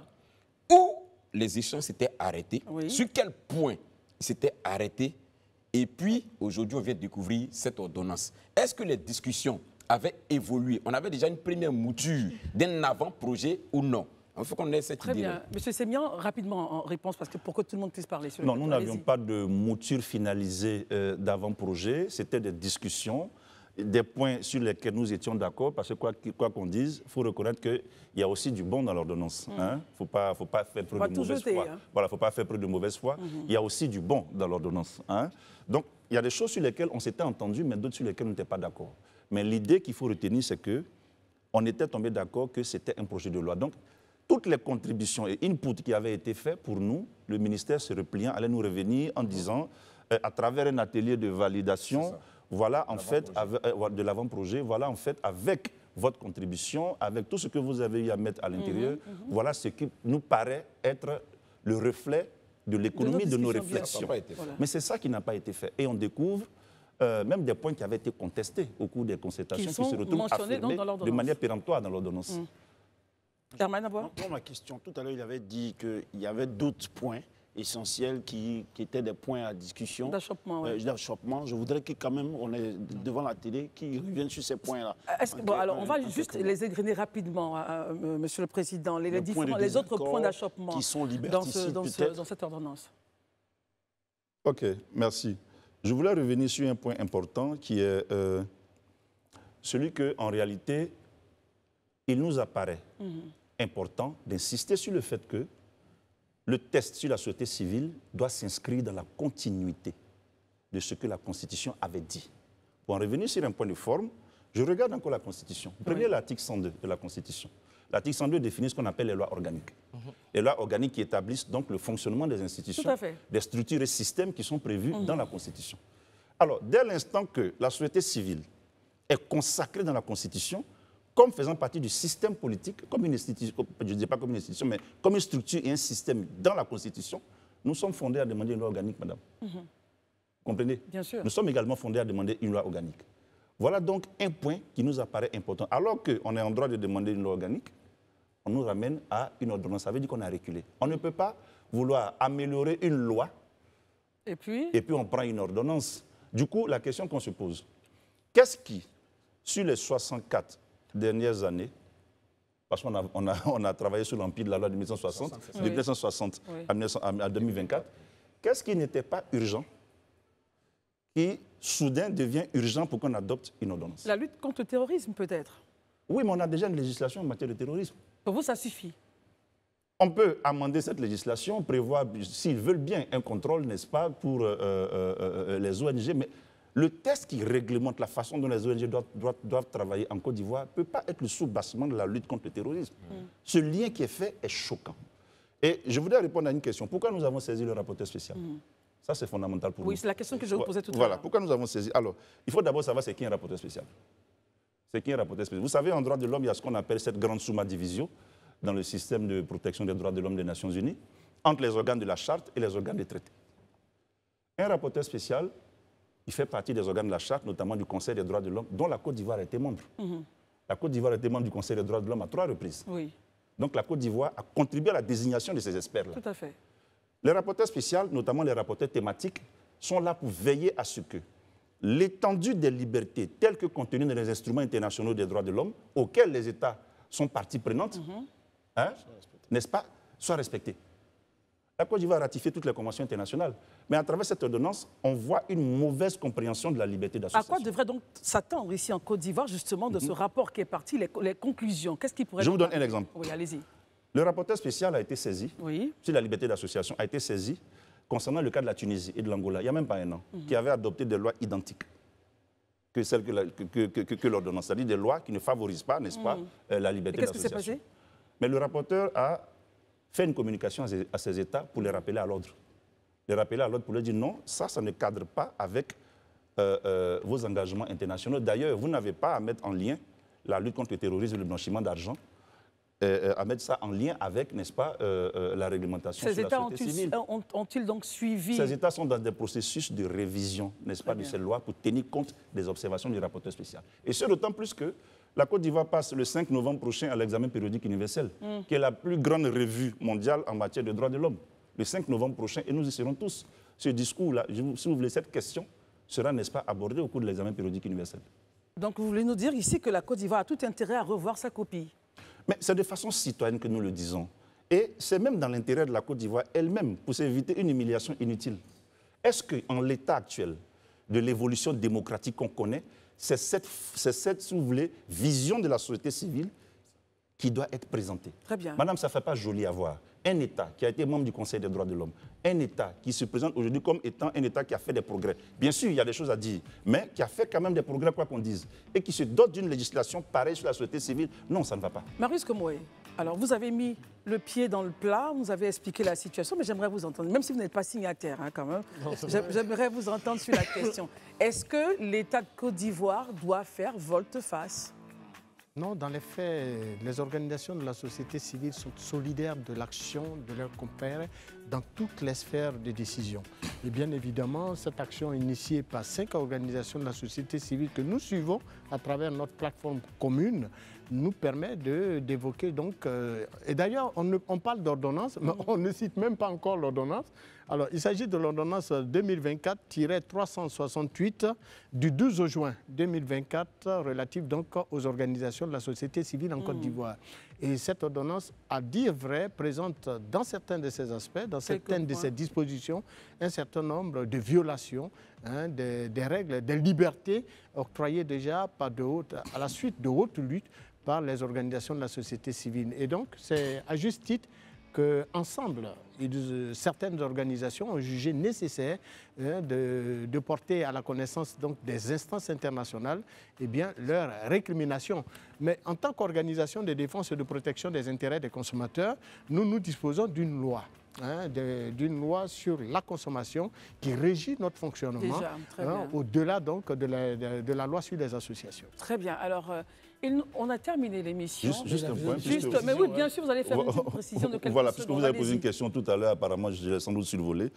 où les échanges s'étaient arrêtés, sur quel point ils s'étaient arrêtés, et puis aujourd'hui, on vient de découvrir cette ordonnance. Est-ce que les discussions avaient évolué? On avait déjà une première mouture d'un avant-projet ou non? Il faut qu'on ait cette idée. Très bien. Monsieur Sémian, rapidement en réponse, parce que pour que tout le monde puisse parler. Non, nous n'avions pas de mouture finalisée d'avant-projet. C'était des discussions, des points sur lesquels nous étions d'accord, parce que quoi qu'on dise, il faut reconnaître qu'il y a aussi du bon dans l'ordonnance. Il ne faut pas faire preuve de mauvaise foi. Voilà, faut pas faire preuve de mauvaise foi. Il y a aussi du bon dans l'ordonnance. Donc, il y a des choses sur lesquelles on s'était entendu, mais d'autres sur lesquelles on n'était pas d'accord. Mais l'idée qu'il faut retenir, c'est qu'on était tombé d'accord que c'était un projet de loi. Donc, toutes les contributions et inputs qui avaient été faits pour nous, le ministère se repliant allait nous revenir en disant, à travers un atelier de validation, voilà en fait, de l'avant-projet, voilà en fait, avec votre contribution, avec tout ce que vous avez eu à mettre à l'intérieur, voilà ce qui nous paraît être le reflet de l'économie de nos réflexions. Mais c'est ça qui n'a pas été fait. Et on découvre même des points qui avaient été contestés au cours des concertations qui se retrouvent affirmés de manière péremptoire dans l'ordonnance. Ma question, tout à l'heure, il avait dit qu'il y avait d'autres points essentiels qui étaient des points à discussion. D'achoppement. Je voudrais que quand même, on est devant la télé, qu'ils reviennent sur ces points-là. Alors, on va juste les égrener rapidement, Monsieur le Président, les autres points d'achoppement qui sont dans cette ordonnance. OK, merci. Je voulais revenir sur un point important qui est celui qu'en réalité, il nous apparaît important d'insister sur le fait que le test sur la société civile doit s'inscrire dans la continuité de ce que la Constitution avait dit. Pour en revenir sur un point de forme, je regarde encore la Constitution. Prenez l'article 102 de la Constitution. L'article 102 définit ce qu'on appelle les lois organiques. Les lois organiques qui établissent donc le fonctionnement des institutions, des structures et systèmes qui sont prévus dans la Constitution. Alors, dès l'instant que la société civile est consacrée dans la Constitution, comme faisant partie du système politique, comme une institution, je ne dis pas comme une institution, mais comme une structure et un système dans la Constitution, nous sommes fondés à demander une loi organique, madame. Vous comprenez? Bien sûr. Nous sommes également fondés à demander une loi organique. Voilà donc un point qui nous apparaît important. Alors qu'on est en droit de demander une loi organique, on nous ramène à une ordonnance. Ça veut dire qu'on a reculé. On ne peut pas vouloir améliorer une loi et puis on prend une ordonnance. Du coup, la question qu'on se pose, qu'est-ce qui, sur les 64 dernières années, parce qu'on a travaillé sur l'empire de la loi de 1960, de 1960 à 2024, qu'est-ce qui n'était pas urgent, qui soudain devient urgent pour qu'on adopte une ordonnance? La lutte contre le terrorisme, peut-être? Oui, mais on a déjà une législation en matière de terrorisme. Pour vous, ça suffit? On peut amender cette législation, prévoir, s'ils veulent bien, un contrôle, n'est-ce pas, pour les ONG, mais le texte qui réglemente la façon dont les ONG doivent travailler en Côte d'Ivoire ne peut pas être le sous-bassement de la lutte contre le terrorisme. Ce lien qui est fait est choquant. Et je voudrais répondre à une question. Pourquoi nous avons saisi le rapporteur spécial? Ça, c'est fondamental pour nous. Oui, c'est la question que je vous posais tout à l'heure. Voilà, pourquoi nous avons saisi? Alors, il faut d'abord savoir c'est qui un rapporteur spécial. C'est qui un rapporteur spécial? Vous savez, en droit de l'homme, il y a ce qu'on appelle cette grande summa divisio dans le système de protection des droits de l'homme des Nations Unies, entre les organes de la Charte et les organes des traités. Un rapporteur spécial, il fait partie des organes de la Charte, notamment du Conseil des droits de l'homme, dont la Côte d'Ivoire a été membre. La Côte d'Ivoire a été membre du Conseil des droits de l'homme à 3 reprises. Donc la Côte d'Ivoire a contribué à la désignation de ces experts-là. Tout à fait. Les rapporteurs spéciaux, notamment les rapporteurs thématiques, sont là pour veiller à ce que l'étendue des libertés telles que contenues dans les instruments internationaux des droits de l'homme, auxquels les États sont partie prenante, n'est-ce pas, soit respectée. La Côte d'Ivoire a ratifié toutes les conventions internationales. Mais à travers cette ordonnance, on voit une mauvaise compréhension de la liberté d'association. À quoi devrait donc s'attendre ici en Côte d'Ivoire, justement, de ce rapport qui est parti, les conclusions? Qu'est-ce qui pourrait... Je vous donne un exemple. Oui, allez-y. Le rapporteur spécial a été saisi, sur la liberté d'association, a été saisi concernant le cas de la Tunisie et de l'Angola, il n'y a même pas un an, qui avait adopté des lois identiques que celles que l'ordonnance, c'est-à-dire des lois qui ne favorisent pas, n'est-ce pas, la liberté d'association. Qu'est-ce qui s'est passé? Mais le rapporteur a fait une communication à ces États pour les rappeler à l'ordre. Les rappeler à l'ordre pour leur dire non, ça ne cadre pas avec vos engagements internationaux. D'ailleurs, vous n'avez pas à mettre en lien la lutte contre le terrorisme et le blanchiment d'argent à mettre ça en lien avec, n'est-ce pas, la réglementation sur la société civile. Ont-ils donc suivi? Ces États sont dans des processus de révision, n'est-ce pas, de ces lois pour tenir compte des observations du rapporteur spécial. Et ce, d'autant plus que la Côte d'Ivoire passe le 5 novembre prochain à l'examen périodique universel, qui est la plus grande revue mondiale en matière de droits de l'homme. Le 5 novembre prochain, et nous y serons tous. Ce discours-là, si vous voulez, cette question sera, n'est-ce pas, abordée au cours de l'examen périodique universel. Donc vous voulez nous dire ici que la Côte d'Ivoire a tout intérêt à revoir sa copie? Mais c'est de façon citoyenne que nous le disons. Et c'est même dans l'intérêt de la Côte d'Ivoire elle-même pour s'éviter une humiliation inutile. Est-ce qu'en l'état actuel de l'évolution démocratique qu'on connaît, c'est cette, si vous voulez, vision de la société civile qui doit être présentée? Très bien. Madame, ça ne fait pas joli à voir. Un État qui a été membre du Conseil des droits de l'homme, un État qui se présente aujourd'hui comme étant un État qui a fait des progrès. Bien sûr, il y a des choses à dire, mais qui a fait quand même des progrès, quoi qu'on dise, et qui se dote d'une législation pareille sur la société civile, non, ça ne va pas. Marius Komoé, alors vous avez mis le pied dans le plat, vous avez expliqué la situation, mais j'aimerais vous entendre, même si vous n'êtes pas signataire quand même, j'aimerais vous entendre sur la question. Est-ce que l'État de Côte d'Ivoire doit faire volte-face? Non, dans les faits, les organisations de la société civile sont solidaires de l'action de leurs compères dans toutes les sphères de décision. Et bien évidemment, cette action initiée par 5 organisations de la société civile que nous suivons à travers notre plateforme commune nous permet d'évoquer donc... et d'ailleurs, on parle d'ordonnance, mais on ne cite même pas encore l'ordonnance. Alors, il s'agit de l'ordonnance 2024-368 du 12 juin 2024 relative donc aux organisations de la société civile en Côte d'Ivoire. Et cette ordonnance, à dire vrai, présente dans certains de ses aspects, dans certaines de ses dispositions, un certain nombre de violations des règles, des libertés octroyées déjà à la suite de hautes luttes par les organisations de la société civile. Et donc, c'est à juste titre qu'ensemble, certaines organisations ont jugé nécessaire de porter à la connaissance donc, des instances internationales leur récrimination. Mais en tant qu'organisation de défense et de protection des intérêts des consommateurs, nous disposons d'une loi. D'une loi sur la consommation qui régit notre fonctionnement, au-delà donc de la loi sur les associations. Très bien. Alors, on a terminé l'émission. Juste un point. Mais oui, bien sûr, vous allez faire une petite précision de quelques Voilà, puisque vous avez posé une question tout à l'heure, apparemment, je l'ai sans doute survolé.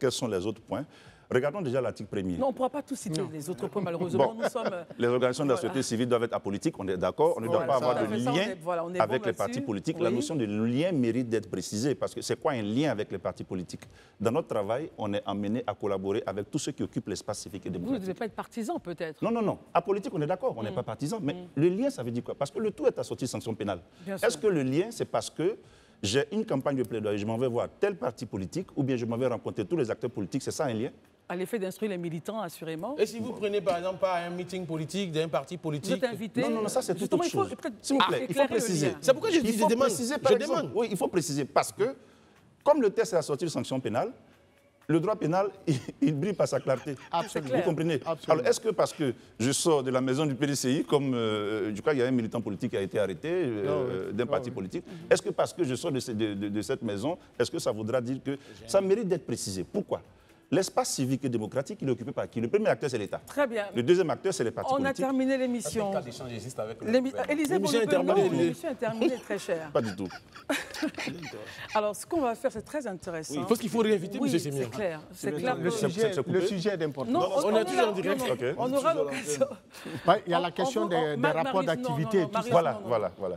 Quels sont les autres points? Regardons déjà l'article 1er. Non, on ne pourra pas tout citer, les autres points, malheureusement. Nous sommes, les organisations de la société civile doivent être apolitiques, on est d'accord. On ne doit pas avoir de lien avec les partis politiques. Oui. La notion de lien mérite d'être précisée, parce que c'est quoi un lien avec les partis politiques? Dans notre travail, on est amené à collaborer avec tous ceux qui occupent l'espace civique et démocratique. Vous ne devez pas être partisan, peut-être? Non. Apolitique, on est d'accord, on n'est pas partisan. Mais le lien, ça veut dire quoi? Parce que le tout est assorti de sanctions pénales. Est-ce que le lien, c'est parce que j'ai une campagne de plaidoyer, je m'en vais voir tel parti politique, ou bien je m'en vais rencontrer tous les acteurs politiques, c'est ça un lien? À l'effet d'instruire les militants, assurément. Et si vous prenez par exemple pas un meeting politique d'un parti politique? Vous êtes invité. Non, ça c'est tout autre chose. S'il vous plaît, il faut préciser. C'est pourquoi je demande. Oui, il faut préciser, parce que, comme le texte est assorti de sanctions pénales, le droit pénal, il brille par sa clarté. Absolument. Vous comprenez? Absolument. Alors, est-ce que parce que je sors de la maison du PDCI, comme je crois qu'il y a un militant politique qui a été arrêté d'un parti politique, est-ce que parce que je sors de cette maison, est-ce que ça voudra dire que ça mérite d'être précisé? Pourquoi? L'espace civique et démocratique, il est occupé par qui? Le premier acteur, c'est l'État. Très bien. Le deuxième acteur, c'est les partis politiques. On a terminé l'émission. Un cas d'échange existe avec l'émission est terminée, très cher. Pas du tout. Alors, ce qu'on va faire, c'est très intéressant. Oui, il faut qu'il faut réinviter, oui, M. Sémien. C'est clair. C'est clair. Le sujet est important. Non, on est toujours en direct. On aura l'occasion. Il y a la question des rapports d'activité. Voilà.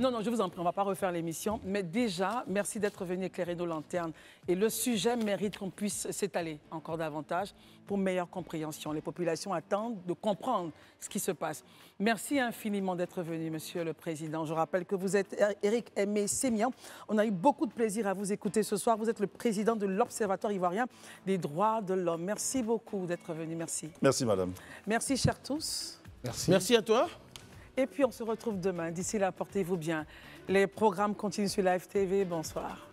Non, je vous en prie, on ne va pas refaire l'émission. Mais déjà, merci d'être venu éclairer nos lanternes. Et le sujet mérite qu'on puisse s'étaler encore davantage pour meilleure compréhension. Les populations attendent de comprendre ce qui se passe. Merci infiniment d'être venu, Monsieur le Président. Je rappelle que vous êtes Éric Aimé Sémian. On a eu beaucoup de plaisir à vous écouter ce soir. Vous êtes le président de l'Observatoire ivoirien des droits de l'homme. Merci beaucoup d'être venu. Merci. Merci, madame. Merci, chers tous. Merci à toi. Et puis, on se retrouve demain. D'ici là, portez-vous bien. Les programmes continuent sur la FTV. Bonsoir.